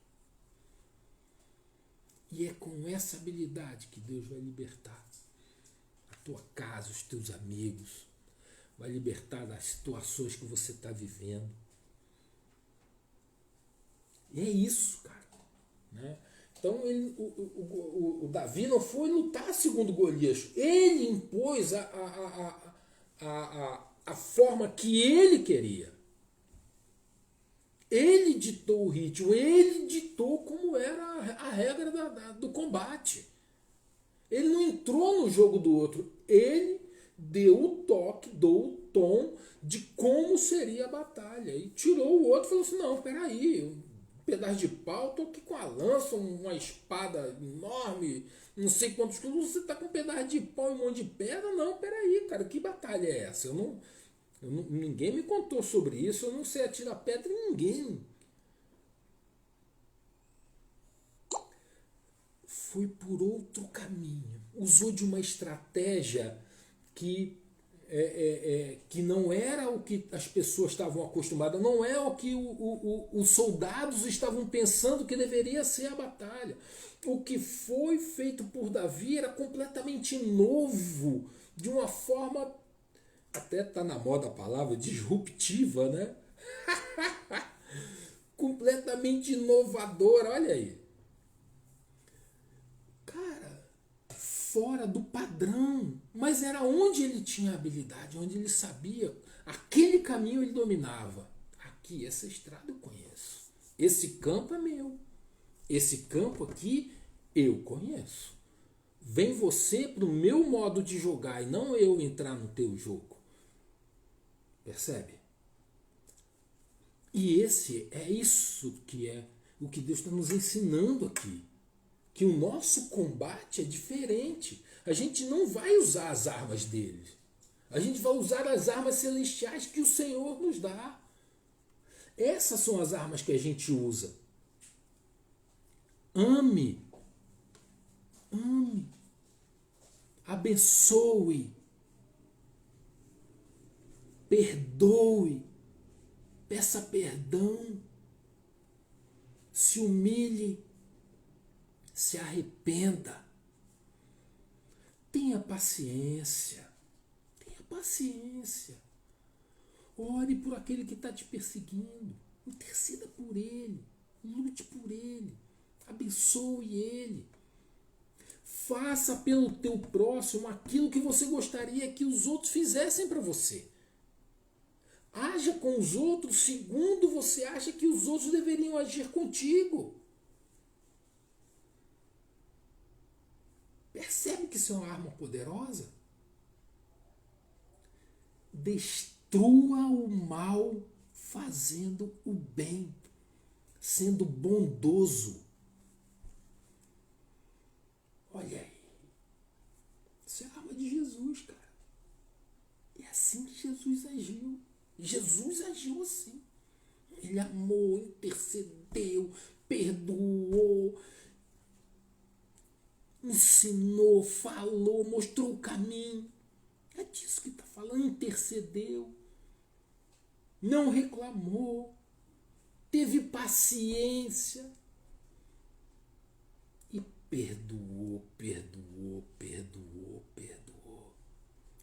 S1: E é com essa habilidade que Deus vai libertar a tua casa, os teus amigos, vai libertar das situações que você está vivendo. E é isso, cara. Né? Então o Davi não foi lutar segundo Golias. Ele impôs a forma que ele queria. Ele ditou o ritmo, ele ditou como era a regra do combate. Ele não entrou no jogo do outro, ele deu o toque, deu o tom de como seria a batalha. E tirou o outro e falou assim, não, peraí, um pedaço de pau, estou aqui com a lança, uma espada enorme, não sei quantos quilos, você está com um pedaço de pau e um monte de pedra? Não, peraí, cara, que batalha é essa? Ninguém me contou sobre isso, eu não sei atirar pedra em ninguém. Foi por outro caminho. Usou de uma estratégia que não era o que as pessoas estavam acostumadas, não é o que os soldados estavam pensando que deveria ser a batalha. O que foi feito por Davi era completamente novo, de uma forma, até está na moda a palavra, disruptiva, né? Completamente inovadora, olha aí. Cara, fora do padrão, mas era onde ele tinha habilidade, onde ele sabia, aquele caminho ele dominava. Aqui, essa estrada eu conheço, esse campo é meu, esse campo aqui eu conheço. Vem você pro meu modo de jogar e não eu entrar no teu jogo. Percebe? E é isso que é o que Deus está nos ensinando aqui. Que o nosso combate é diferente. A gente não vai usar as armas dele. A gente vai usar as armas celestiais que o Senhor nos dá. Essas são as armas que a gente usa. Ame. Ame. Abençoe. Perdoe. Peça perdão. Se humilhe. Se arrependa. Tenha paciência. Tenha paciência. Ore por aquele que está te perseguindo. Interceda por ele. Lute por ele. Abençoe ele. Faça pelo teu próximo aquilo que você gostaria que os outros fizessem para você. Haja com os outros segundo você acha que os outros deveriam agir contigo. Percebe que isso é uma arma poderosa? Destrua o mal fazendo o bem, sendo bondoso. Olha aí. Isso é a arma de Jesus, cara. É assim que Jesus agiu. Jesus agiu assim. Ele amou, intercedeu, perdoou, ensinou, falou, mostrou o caminho. É disso que está falando. Intercedeu, não reclamou, teve paciência e perdoou,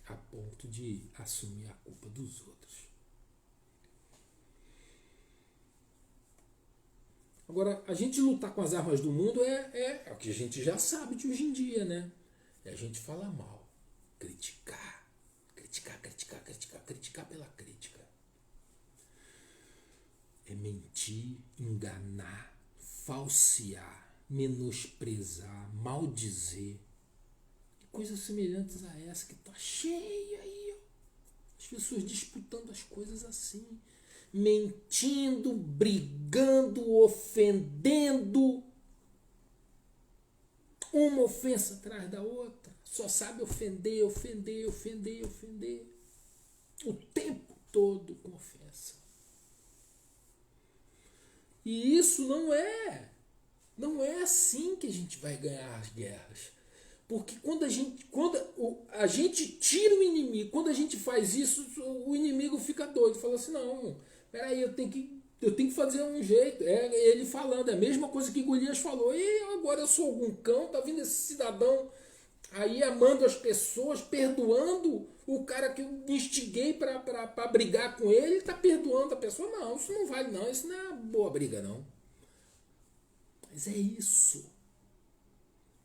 S1: a ponto de assumir a culpa dos outros. Agora, a gente lutar com as armas do mundo é o que a gente já sabe de hoje em dia, né? É a gente falar mal, criticar pela crítica. É mentir, enganar, falsear, menosprezar, maldizer. Coisas semelhantes a essa que está cheia aí, ó. As pessoas disputando as coisas assim. Mentindo, brigando, ofendendo. Uma ofensa atrás da outra. Só sabe ofender. O tempo todo com ofensa. E isso não é assim que a gente vai ganhar as guerras. Porque quando a gente tira o inimigo, quando a gente faz isso, o inimigo fica doido. Fala assim, não, peraí, eu tenho que Eu tenho que fazer um jeito. É ele falando, é a mesma coisa que Golias falou. E agora eu sou algum cão, tá vindo esse cidadão aí amando as pessoas, perdoando o cara que eu instiguei para brigar com ele, ele tá perdoando a pessoa. Não, isso não vale não, isso não é uma boa briga não. Mas é isso.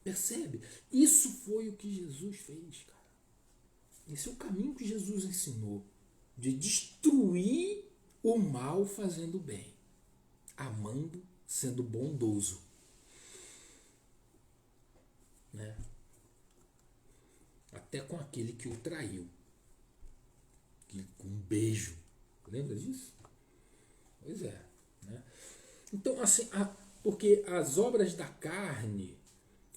S1: Percebe? Isso foi o que Jesus fez, cara. Esse é o caminho que Jesus ensinou. De destruir o mal fazendo o bem. Amando, sendo bondoso. Né? Até com aquele que o traiu. Com um beijo. Lembra disso? Pois é. Né? Então, assim, porque as obras da carne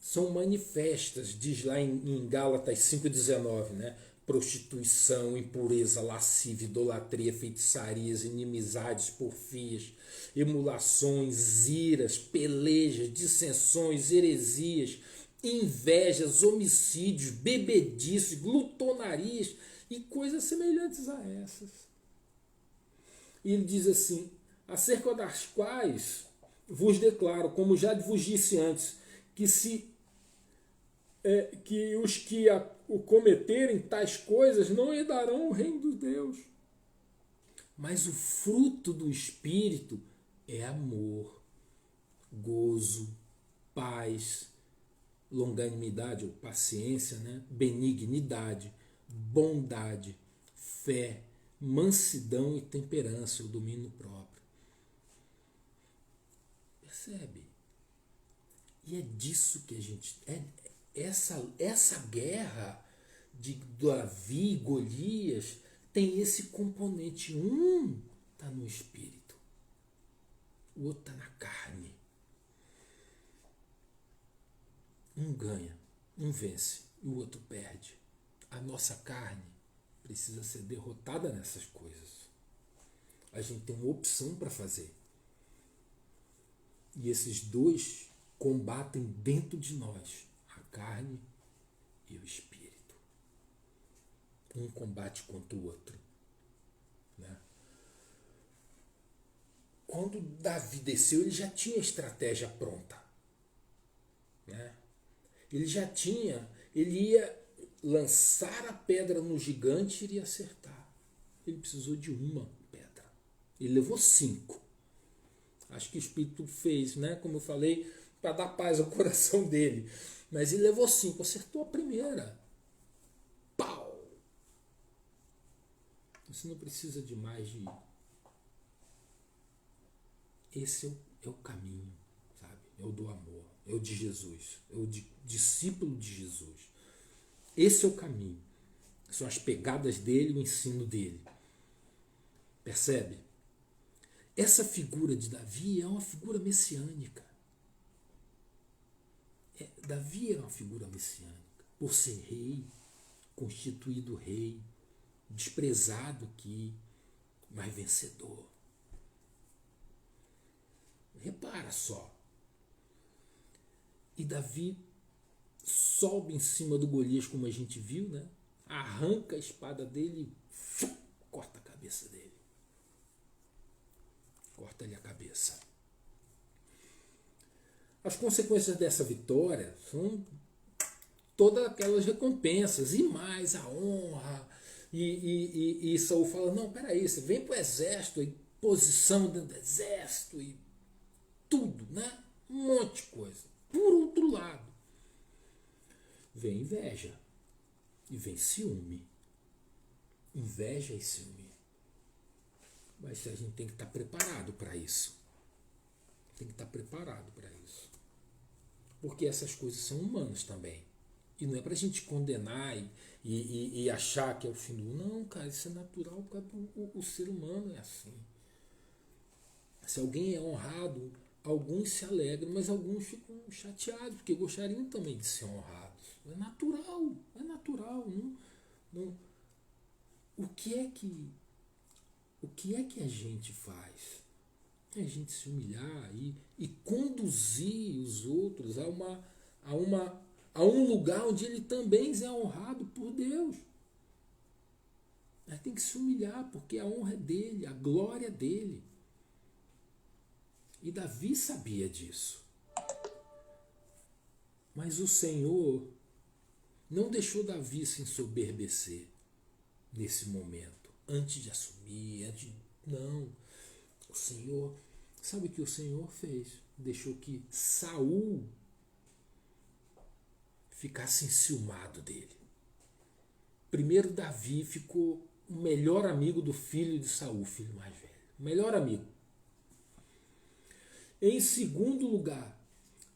S1: são manifestas, diz lá em Gálatas 5,19, né? Prostituição, impureza, lascívia, idolatria, feitiçarias, inimizades, porfias, emulações, iras, pelejas, dissensões, heresias, invejas, homicídios, bebedices, glutonarias e coisas semelhantes a essas. E ele diz assim, acerca das quais vos declaro, como já vos disse antes, que os que o cometerem tais coisas não herdarão o reino de Deus. Mas o fruto do Espírito é amor, gozo, paz, longanimidade ou paciência, né? Benignidade, bondade, fé, mansidão e temperança, o domínio próprio. Percebe? E é disso que a gente... Essa guerra de Davi e Golias tem esse componente. Um está no espírito, o outro está na carne. Um ganha, um vence e o outro perde. A nossa carne precisa ser derrotada nessas coisas. A gente tem uma opção para fazer. E esses dois combatem dentro de nós. Carne e o espírito. Um combate contra o outro. Né? Quando Davi desceu, ele já tinha a estratégia pronta. Né? Ele ia lançar a pedra no gigante e iria acertar. Ele precisou de uma pedra. Ele levou 5. Acho que o Espírito fez, né? Como eu falei, para dar paz ao coração dele. Mas ele levou 5, acertou a primeira. Pau! Você não precisa de mais de... Esse é o caminho, sabe? É o do amor, é o de Jesus, é o discípulo de Jesus. Esse é o caminho. São as pegadas dele, o ensino dele. Percebe? Essa figura de Davi é uma figura messiânica. Davi era uma figura messiânica, por ser rei, constituído rei, desprezado aqui, mas vencedor. Repara só. E Davi sobe em cima do Golias, como a gente viu, né? Arranca a espada dele e corta a cabeça dele. Corta-lhe a cabeça. As consequências dessa vitória são todas aquelas recompensas e mais a honra. E Saul fala, não, peraí, você vem para o exército, e posição dentro do exército e tudo, né? Um monte de coisa. Por outro lado, vem inveja e vem ciúme. Inveja e ciúme. Mas a gente tem que estar preparado para isso. Tem que estar preparado para isso. Porque essas coisas são humanas também. E não é para a gente condenar e achar que é o fim do mundo. Não, cara, isso é natural, porque o ser humano é assim. Se alguém é honrado, alguns se alegram, mas alguns ficam chateados, porque gostariam também de ser honrados. É natural, é natural. O que é que a gente faz? É a gente se humilhar e conduzir os outros a um lugar onde ele também é honrado por Deus. Mas tem que se humilhar, porque a honra é dele, a glória é dele. E Davi sabia disso. Mas o Senhor não deixou Davi se ensoberbecer nesse momento, antes de assumir, não. O Senhor, sabe o que o Senhor fez? Deixou que Saul ficasse enciumado dele. Primeiro, Davi ficou o melhor amigo do filho de Saul, filho mais velho. O melhor amigo. Em segundo lugar,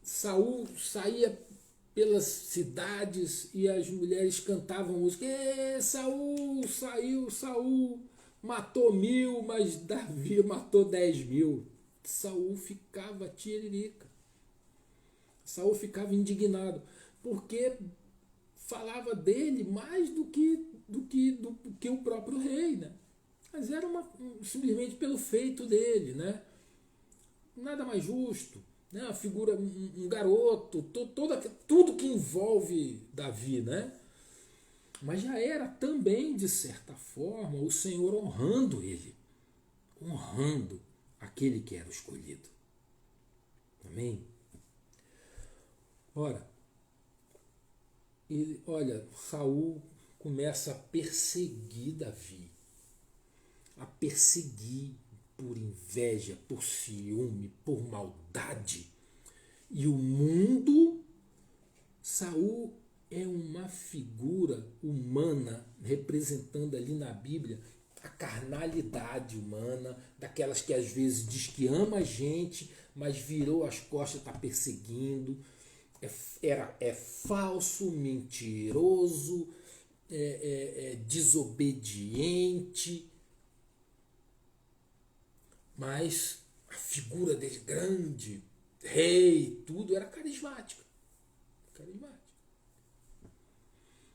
S1: Saul saía pelas cidades e as mulheres cantavam música. Saul, saiu, Saul matou 1000, mas Davi matou 10.000. Saul ficava tiririca. Saul ficava indignado, porque falava dele mais do que o próprio rei, né? Mas era simplesmente pelo feito dele, né? Nada mais justo, né? A figura, um garoto, tudo que envolve Davi, né? Mas já era também, de certa forma, o Senhor honrando ele, honrando aquele que era o escolhido. Amém? Olha, Saul começa a perseguir Davi, a perseguir por inveja, por ciúme, por maldade. E o mundo, Saul é uma figura humana representando ali na Bíblia a carnalidade humana, daquelas que às vezes diz que ama a gente, mas virou as costas, está perseguindo. É falso, mentiroso, desobediente. Mas a figura dele, grande, rei, tudo, era carismática.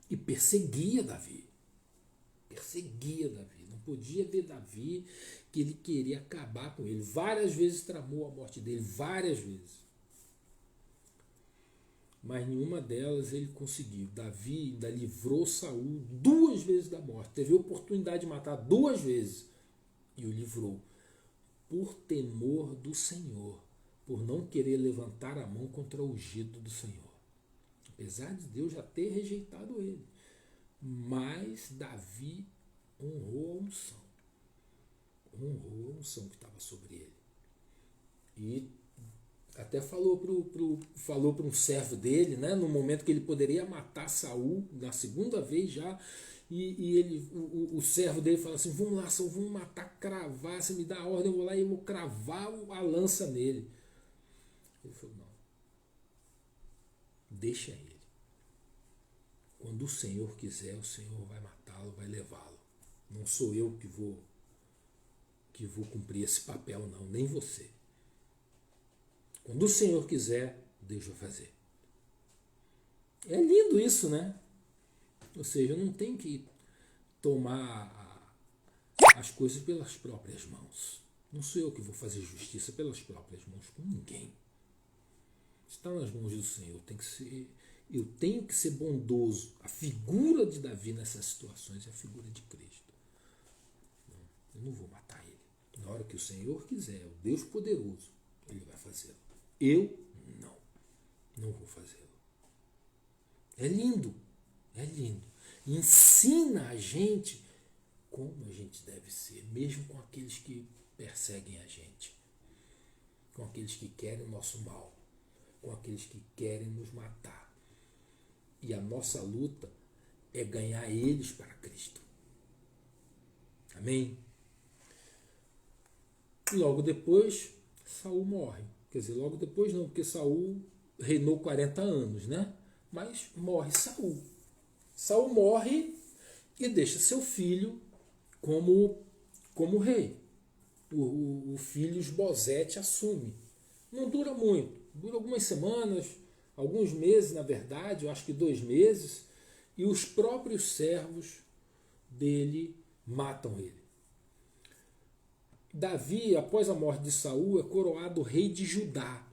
S1: E perseguia Davi. Não podia ver Davi, que ele queria acabar com ele. Várias vezes tramou a morte dele, várias vezes. Mas nenhuma delas ele conseguiu. Davi ainda livrou Saul 2 vezes da morte. Teve a oportunidade de matar 2 vezes. E o livrou. Por temor do Senhor. Por não querer levantar a mão contra o ungido do Senhor. Apesar de Deus já ter rejeitado ele. Mas Davi honrou a unção. Honrou a unção que estava sobre ele. E até falou para um servo dele, né, no momento que ele poderia matar Saul, na segunda vez já, e o servo dele fala assim: vamos lá, Saul, vamos matar, cravar, você me dá a ordem, eu vou lá e vou cravar a lança nele. Ele falou: não, deixa ele. Quando o Senhor quiser, o Senhor vai matá-lo, vai levá-lo. Não sou eu que vou cumprir esse papel, não, nem você. Quando o Senhor quiser, Deus vai fazer. É lindo isso, né? Ou seja, eu não tenho que tomar as coisas pelas próprias mãos. Não sou eu que vou fazer justiça pelas próprias mãos com ninguém. Está nas mãos do Senhor. Eu tenho que ser bondoso. A figura de Davi nessas situações é a figura de Cristo. Eu não vou matar ele. Na hora que o Senhor quiser, o Deus poderoso, ele vai fazê-lo. Eu não vou fazê-lo. É lindo. Ensina a gente como a gente deve ser, mesmo com aqueles que perseguem a gente, com aqueles que querem o nosso mal, com aqueles que querem nos matar. E a nossa luta é ganhar eles para Cristo. Amém? E logo depois, Saul morre. Quer dizer, logo depois não, porque Saul reinou 40 anos, né? Mas morre Saul. Saul morre e deixa seu filho como rei. O filho Esbozete assume. Não dura muito, dura algumas semanas, alguns meses, na verdade, eu acho que 2 meses, e os próprios servos dele matam ele. Davi, após a morte de Saul, é coroado rei de Judá.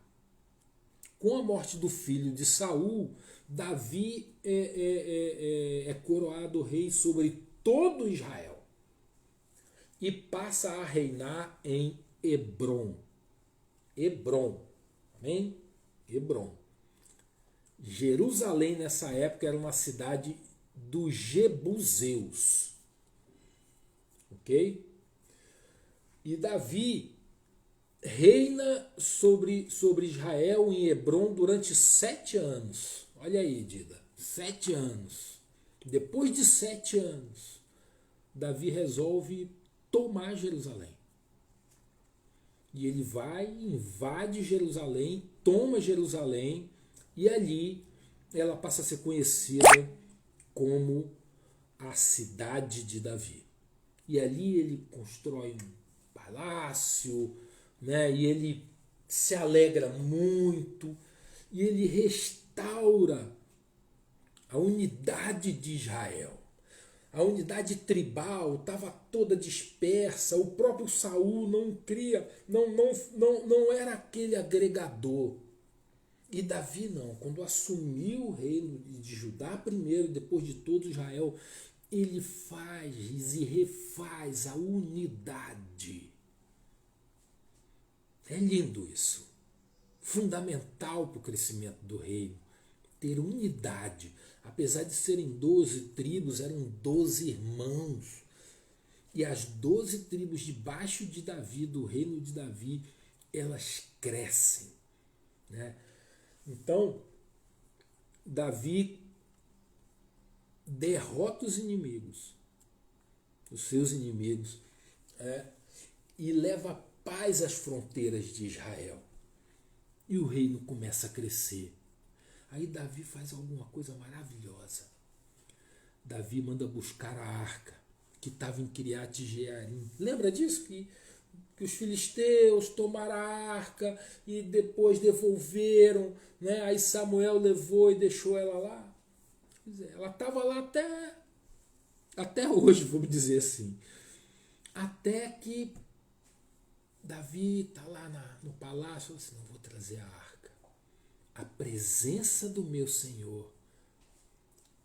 S1: Com a morte do filho de Saul, Davi é coroado rei sobre todo Israel e passa a reinar em Hebrom. Hebrom. Amém? Hebrom. Jerusalém nessa época era uma cidade dos jebuseus. Ok? E Davi reina sobre Israel em Hebrom durante 7 anos. Olha aí, Dida. 7 anos. Depois de 7 anos, Davi resolve tomar Jerusalém. E ele vai, invade Jerusalém, toma Jerusalém, e ali ela passa a ser conhecida como a cidade de Davi. E ali ele constrói um palácio, né? E ele se alegra muito, e ele restaura a unidade de Israel. A unidade tribal estava toda dispersa, o próprio Saul não era aquele agregador. E Davi não, quando assumiu o reino de Judá primeiro, depois de todo Israel, ele faz e refaz a unidade. É lindo isso. Fundamental para o crescimento do reino. Ter unidade. Apesar de serem 12 tribos, eram 12 irmãos. E as 12 tribos debaixo de Davi, do reino de Davi, elas crescem. Né? Então, Davi derrota os inimigos, os seus inimigos, e leva paz às fronteiras de Israel. E o reino começa a crescer. Aí Davi faz alguma coisa maravilhosa. Davi manda buscar a arca, que estava em Kiriat Jearim. Lembra disso? Que os filisteus tomaram a arca e depois devolveram, né? Aí Samuel levou e deixou ela lá. Ela estava lá até hoje, vamos dizer assim. Até que Davi está lá no palácio, falou assim, não vou trazer a arca. A presença do meu Senhor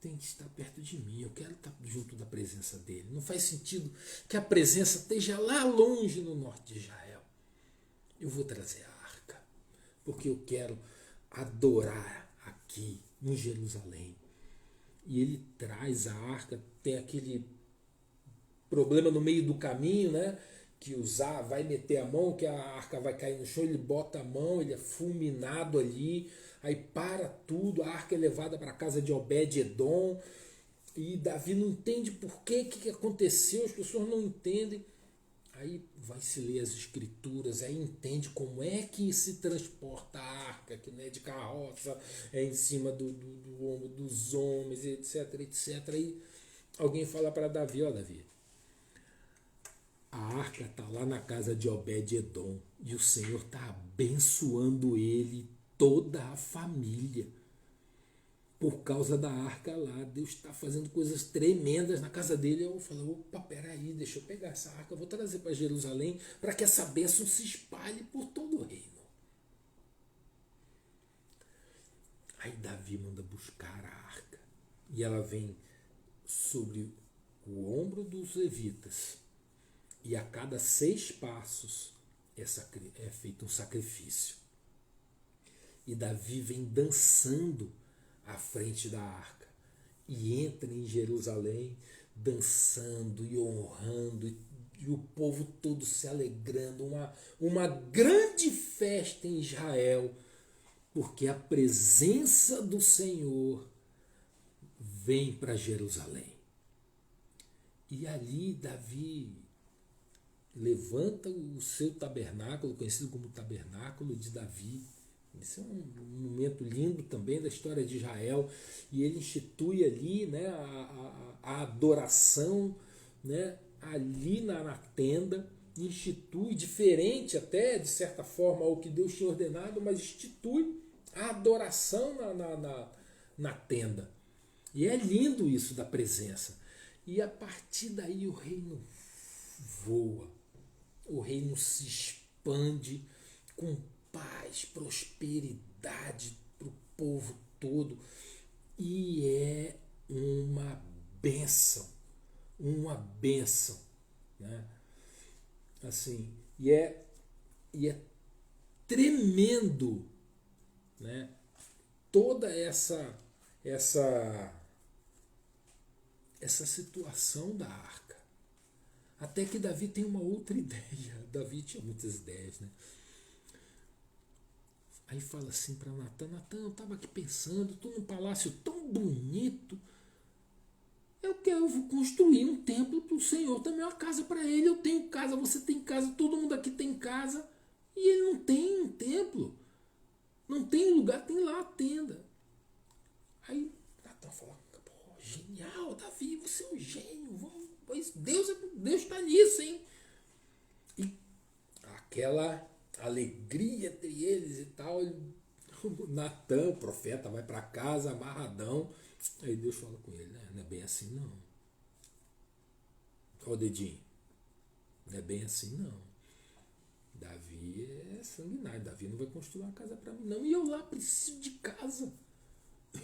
S1: tem que estar perto de mim. Eu quero estar junto da presença dele. Não faz sentido que a presença esteja lá longe no norte de Israel. Eu vou trazer a arca, porque eu quero adorar aqui em Jerusalém. E ele traz a arca, tem aquele problema no meio do caminho, né? Que usar, vai meter a mão, que a arca vai cair no chão, ele bota a mão, ele é fulminado ali, aí para tudo, a arca é levada para a casa de Obed-Edom, e Davi não entende por que aconteceu, as pessoas não entendem. Aí vai se ler as escrituras, aí entende como é que se transporta a arca, que não é de carroça, é em cima do ombro dos homens, etc, etc. Aí alguém fala para Davi, ó Davi, a arca está lá na casa de Obed-Edom e o Senhor está abençoando ele, toda a família. Por causa da arca lá, Deus está fazendo coisas tremendas na casa dele. Eu falo, opa, peraí, deixa eu pegar essa arca, eu vou trazer para Jerusalém para que essa bênção se espalhe por todo o reino. Aí Davi manda buscar a arca e ela vem sobre o ombro dos levitas. E a cada 6 passos é feito um sacrifício. E Davi vem dançando à frente da arca. E entra em Jerusalém dançando e honrando. E o povo todo se alegrando. Uma grande festa em Israel. Porque a presença do Senhor vem para Jerusalém. E ali Davi levanta o seu tabernáculo, conhecido como tabernáculo de Davi. Esse é um momento lindo também da história de Israel. E ele institui ali, né, a adoração, né, ali na tenda. Institui, diferente até, de certa forma, ao que Deus tinha ordenado, mas institui a adoração na tenda. E é lindo isso da presença. E a partir daí o reino voa. O reino se expande com paz, prosperidade para o povo todo. E é uma bênção. Uma bênção. Né? Assim, e é tremendo, né, toda essa situação da arca. Até que Davi tem uma outra ideia. Davi tinha muitas ideias, né? Aí fala assim para Natan: Natan, eu estava aqui pensando, estou num palácio tão bonito, eu vou construir um templo para o Senhor, também uma casa para ele. Eu tenho casa, você tem casa, todo mundo aqui tem casa, e ele não tem um templo, não tem um lugar, tem lá a tenda. Aí Natan fala: genial, Davi, você é um gênio, Deus está nisso, hein? E aquela alegria entre eles e tal, o Natan, o profeta, vai para casa amarradão. Aí Deus fala com ele: não é bem assim não. Olha o dedinho. Não é bem assim não. Davi é sanguinário. Davi não vai construir uma casa para mim não. E eu lá preciso de casa.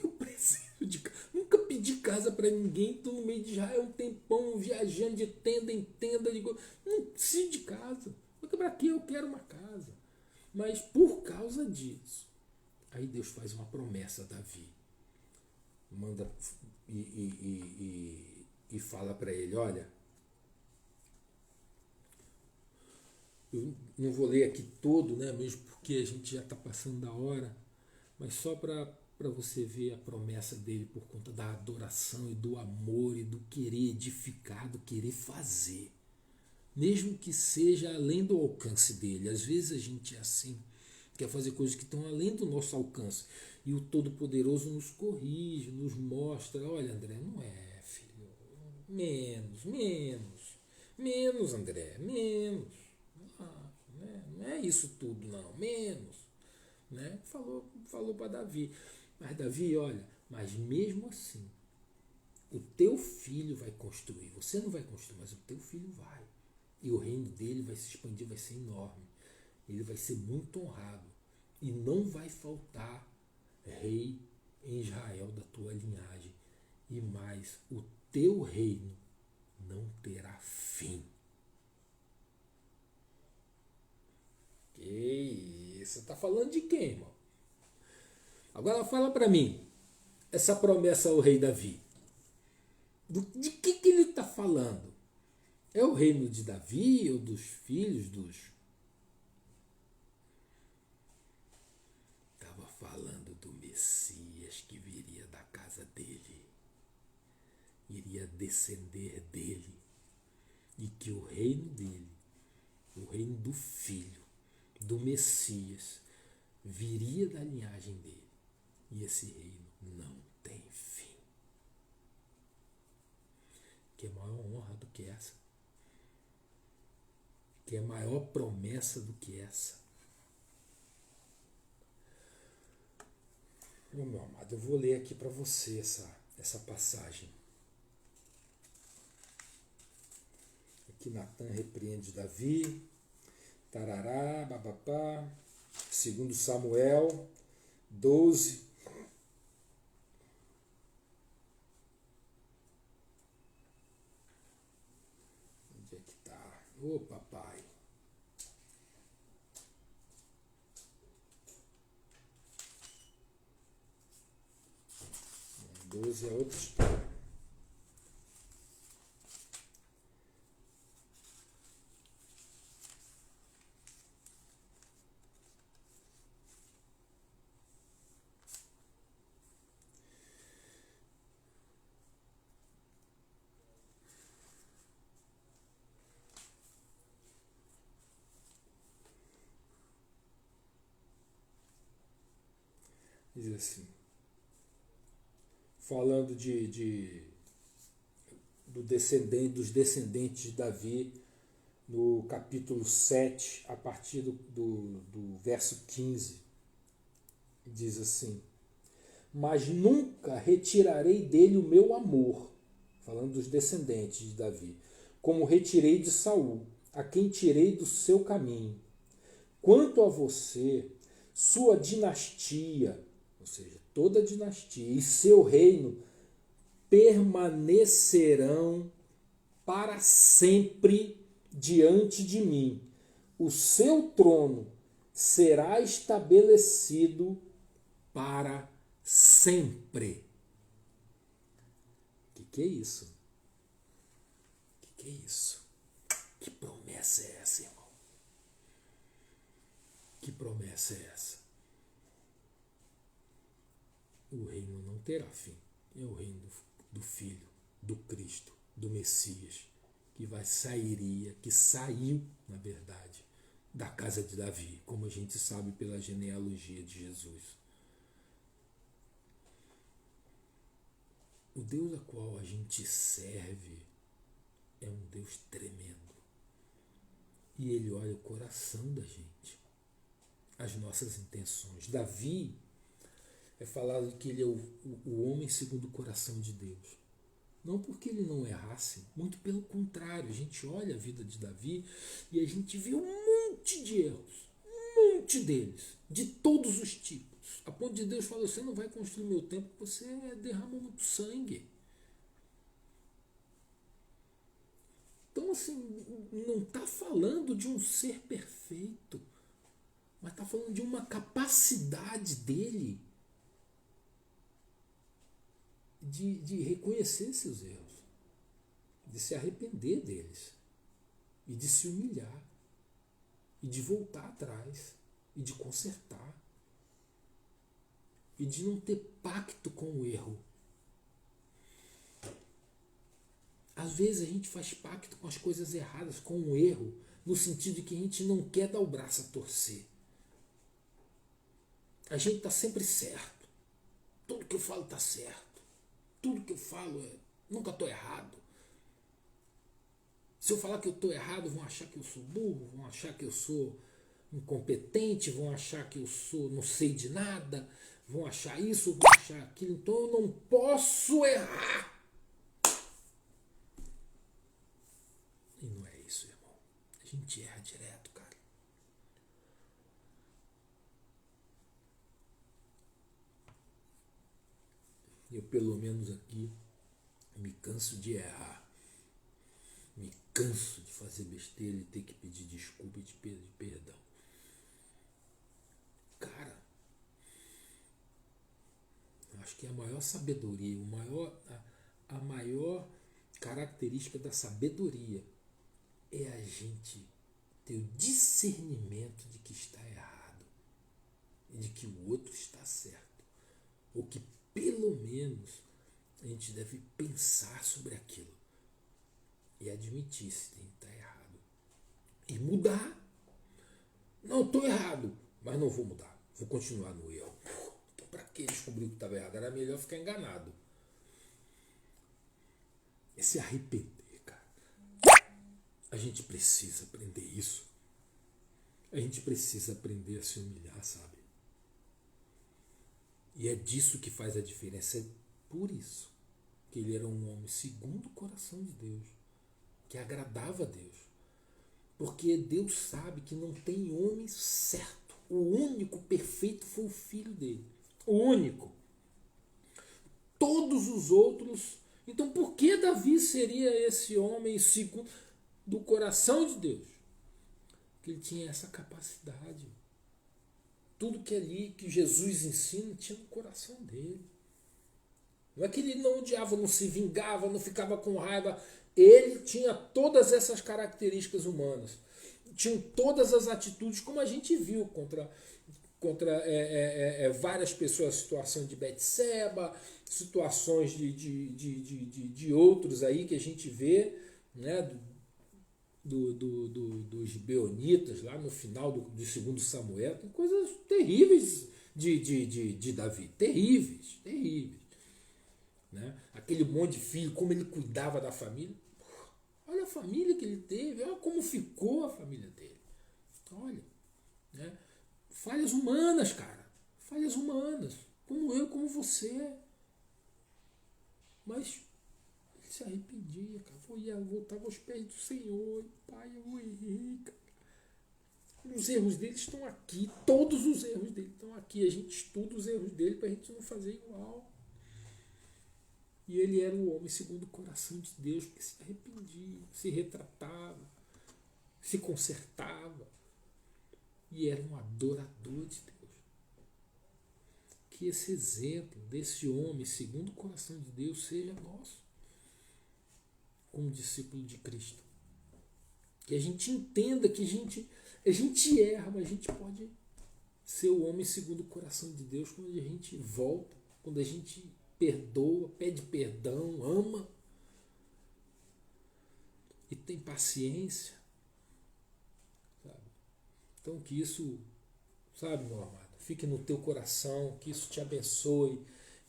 S1: Eu preciso de casa. Nunca pedi casa para ninguém. Estou no meio de Israel um tempão, viajando de tenda em tenda. Não preciso de casa. Para que eu quero uma casa? Mas por causa disso, aí Deus faz uma promessa a Davi. Manda e fala para ele: olha, eu não vou ler aqui todo, né, mesmo porque a gente já está passando da hora, mas só para você ver a promessa dele por conta da adoração e do amor e do querer edificar, do querer fazer. Mesmo que seja além do alcance dele. Às vezes a gente é assim, quer fazer coisas que estão além do nosso alcance. E o Todo-Poderoso nos corrige, nos mostra: olha, André, não é, filho. Menos, André, menos. Não é isso tudo, não. Menos. Né? Falou para Davi. Mas Davi, olha, mas mesmo assim, o teu filho vai construir. Você não vai construir, mas o teu filho vai. E o reino dele vai se expandir, vai ser enorme. Ele vai ser muito honrado. E não vai faltar rei em Israel da tua linhagem. E mais, o teu reino não terá fim. Que isso? Você está falando de quem, irmão? Agora fala para mim, essa promessa ao rei Davi. De que ele está falando? É o reino de Davi ou dos filhos dos... Estava falando do Messias que viria da casa dele. Iria descender dele. E que o reino dele, o reino do filho, do Messias, viria da linhagem dele. E esse reino não tem fim. Que é maior honra do que essa? Que é maior promessa do que essa? Meu amado, eu vou ler aqui para você essa passagem. Aqui Natan repreende Davi, tarará, babapá, 2 Samuel 12. Onde é que está? Ô papai. 12 é outra história. Diz assim, falando dos descendentes de Davi, no capítulo 7, a partir do verso 15, diz assim: mas nunca retirarei dele o meu amor, falando dos descendentes de Davi, como retirei de Saul, a quem tirei do seu caminho. Quanto a você, sua dinastia, ou seja, toda a dinastia e seu reino permanecerão para sempre diante de mim. O seu trono será estabelecido para sempre. O que é isso? O que é isso? Que promessa é essa, irmão? Que promessa é essa? O reino não terá fim. É o reino do Filho, do Cristo, do Messias, que saiu, na verdade, da casa de Davi, como a gente sabe pela genealogia de Jesus. O Deus a qual a gente serve é um Deus tremendo. E Ele olha o coração da gente, as nossas intenções. Davi é falado que ele é o homem segundo o coração de Deus. Não porque ele não errasse, muito pelo contrário. A gente olha a vida de Davi e a gente vê um monte de erros, um monte deles, de todos os tipos. A ponto de Deus falar, você não vai construir meu templo porque você derrama muito sangue. Então, assim, não está falando de um ser perfeito, mas está falando de uma capacidade dele de reconhecer seus erros, de se arrepender deles, e de se humilhar, e de voltar atrás, e de consertar, e de não ter pacto com o erro. Às vezes a gente faz pacto com as coisas erradas, com o erro, no sentido de que a gente não quer dar o braço a torcer. A gente está sempre certo. Tudo que eu falo está certo. Tudo que eu falo nunca estou errado. Se eu falar que eu estou errado, vão achar que eu sou burro, vão achar que eu sou incompetente, vão achar que eu não sei de nada, vão achar isso, vão achar aquilo. Então eu não posso errar. E não é isso, irmão. A gente erra direto, cara. Eu, pelo menos aqui, me canso de errar. Me canso de fazer besteira e ter que pedir desculpa e de pedir perdão. Cara, eu acho que a maior sabedoria, a maior característica da sabedoria é a gente ter o discernimento de que está errado e de que o outro está certo. Ou que, pelo menos, a gente deve pensar sobre aquilo e admitir se tem que estar errado. E mudar. Não, estou errado, mas não vou mudar. Vou continuar no erro. Então, para que descobrir que estava errado? Era melhor ficar enganado. É se arrepender, cara. A gente precisa aprender isso. A gente precisa aprender a se humilhar, sabe? E é disso que faz a diferença. É por isso que ele era um homem segundo o coração de Deus, que agradava a Deus. Porque Deus sabe que não tem homem certo. O único perfeito foi o filho dele. O único. Todos os outros. Então por que Davi seria esse homem segundo do coração de Deus? Porque ele tinha essa capacidade. Tudo que ali que Jesus ensina tinha no coração dele. Não é que ele não odiava, não se vingava, não ficava com raiva. Ele tinha todas essas características humanas. Tinha todas as atitudes, como a gente viu contra várias pessoas, a situação de Betseba, situações de outros aí que a gente vê, né, dos beonitas lá no final do 2 Samuel. Tem coisas terríveis de Davi, terríveis. Né? Aquele monte de filho, como ele cuidava da família. Olha a família que ele teve, olha como ficou a família dele. Olha, né? Falhas humanas, cara. Falhas humanas. Como eu, como você. Mas ele se arrependia, cara. Voltava aos pés do Senhor. Pai, eu errei, cara. Os erros dele estão aqui. Todos os erros dele estão aqui. A gente estuda os erros dele para a gente não fazer igual. E ele era o homem segundo o coração de Deus, que se arrependia, se retratava, se consertava. e era um adorador de Deus. Que esse exemplo desse homem, segundo o coração de Deus, seja nosso, como discípulo de Cristo. Que a gente entenda que a gente erra, mas a gente pode ser o homem segundo o coração de Deus quando a gente volta, quando a gente perdoa, pede perdão, ama e tem paciência. Sabe? Então que isso, sabe, meu amado, fique no teu coração, que isso te abençoe,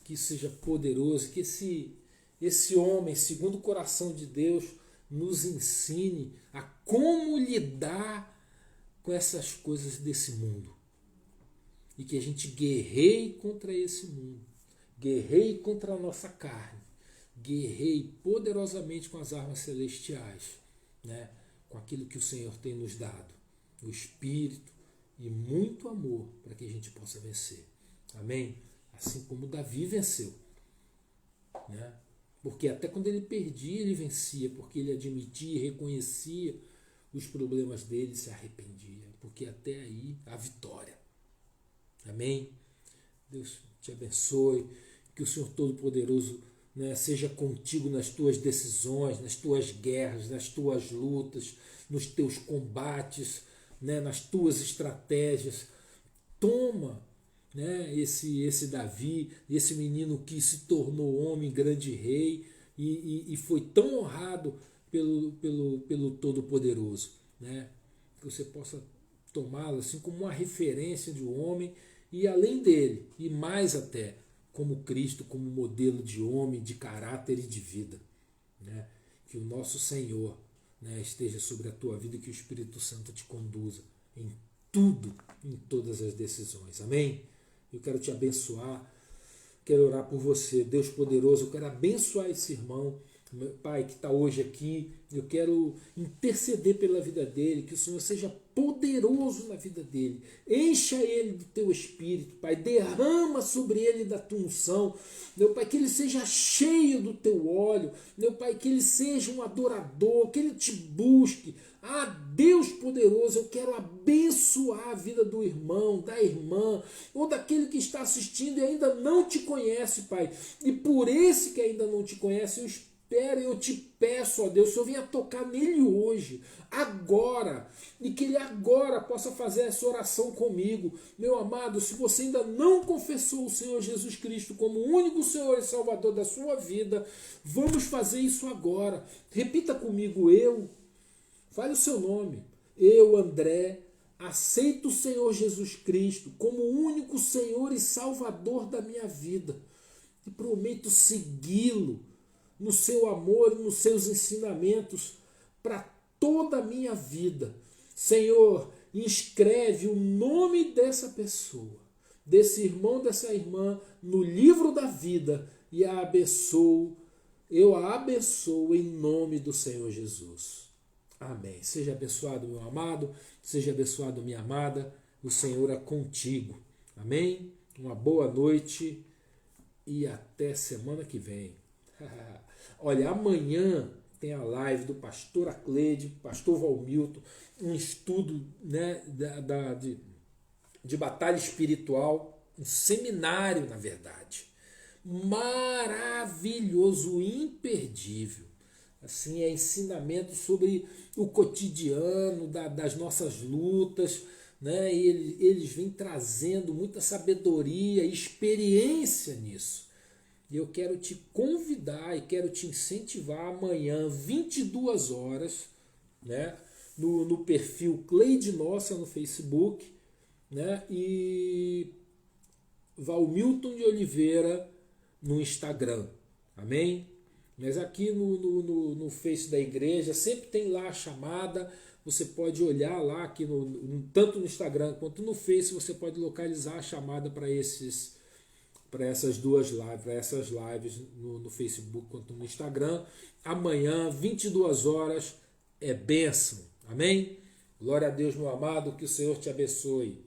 S1: que isso seja poderoso, que esse homem, segundo o coração de Deus, nos ensine a como lidar com essas coisas desse mundo. E que a gente guerreie contra esse mundo, guerreie contra a nossa carne, guerreie poderosamente com as armas celestiais, né? Com aquilo que o Senhor tem nos dado, o Espírito e muito amor para que a gente possa vencer. Amém? Assim como Davi venceu, né? Porque até quando ele perdia, ele vencia, porque ele admitia e reconhecia os problemas dele e se arrependia, porque até aí a vitória. Amém? Deus te abençoe, que o Senhor Todo-Poderoso, né, seja contigo nas tuas decisões, nas tuas guerras, nas tuas lutas, nos teus combates, né, nas tuas estratégias. Toma, né, esse Davi, esse menino que se tornou homem, grande rei, e foi tão honrado pelo Todo-Poderoso, né, que você possa tomá-lo assim como uma referência de um homem, e além dele, e mais até, como Cristo, como modelo de homem, de caráter e de vida, né? Que o nosso Senhor, né, esteja sobre a tua vida e que o Espírito Santo te conduza em tudo, em todas as decisões. Amém? Eu quero te abençoar, quero orar por você. Deus poderoso, eu quero abençoar esse irmão, meu Pai, que está hoje aqui. Eu quero interceder pela vida dele, que o Senhor seja poderoso na vida dele. Encha ele do teu Espírito, Pai. Derrama sobre ele da tua unção. Meu Pai, que ele seja cheio do teu óleo. Meu Pai, que ele seja um adorador, que ele te busque. Ah, Deus poderoso, eu quero abençoar a vida do irmão, da irmã, ou daquele que está assistindo e ainda não te conhece, Pai. E por esse que ainda não te conhece, eu te peço, ó Deus, que o Senhor venha tocar nele hoje, agora, e que ele agora possa fazer essa oração comigo. Meu amado, se você ainda não confessou o Senhor Jesus Cristo como o único Senhor e Salvador da sua vida, vamos fazer isso agora. Repita comigo, fale o seu nome. Eu, André, aceito o Senhor Jesus Cristo como o único Senhor e Salvador da minha vida. E prometo segui-lo no seu amor e nos seus ensinamentos para toda a minha vida. Senhor, inscreve o nome dessa pessoa, desse irmão, dessa irmã, no livro da vida e a abençoo. Eu a abençoo em nome do Senhor Jesus. Amém. Seja abençoado, meu amado, seja abençoado, minha amada. O Senhor é contigo. Amém? Uma boa noite e até semana que vem. Olha, amanhã tem a live do pastor Acleide, pastor Valmilton, um estudo, né, de batalha espiritual, um seminário, na verdade. Maravilhoso, imperdível. Assim, é ensinamento sobre o cotidiano, das nossas lutas, né? E eles vêm trazendo muita sabedoria e experiência nisso. E eu quero te convidar e quero te incentivar amanhã, 22 horas, né, no perfil Cleide Nossa no Facebook, né, e Valmilton de Oliveira no Instagram. Amém? Mas aqui no Face da igreja sempre tem lá a chamada. Você pode olhar lá, aqui tanto no Instagram quanto no Face, você pode localizar a chamada para essas duas lives, para essas lives no Facebook quanto no Instagram. Amanhã, 22 horas, é bênção. Amém? Glória a Deus, meu amado, que o Senhor te abençoe.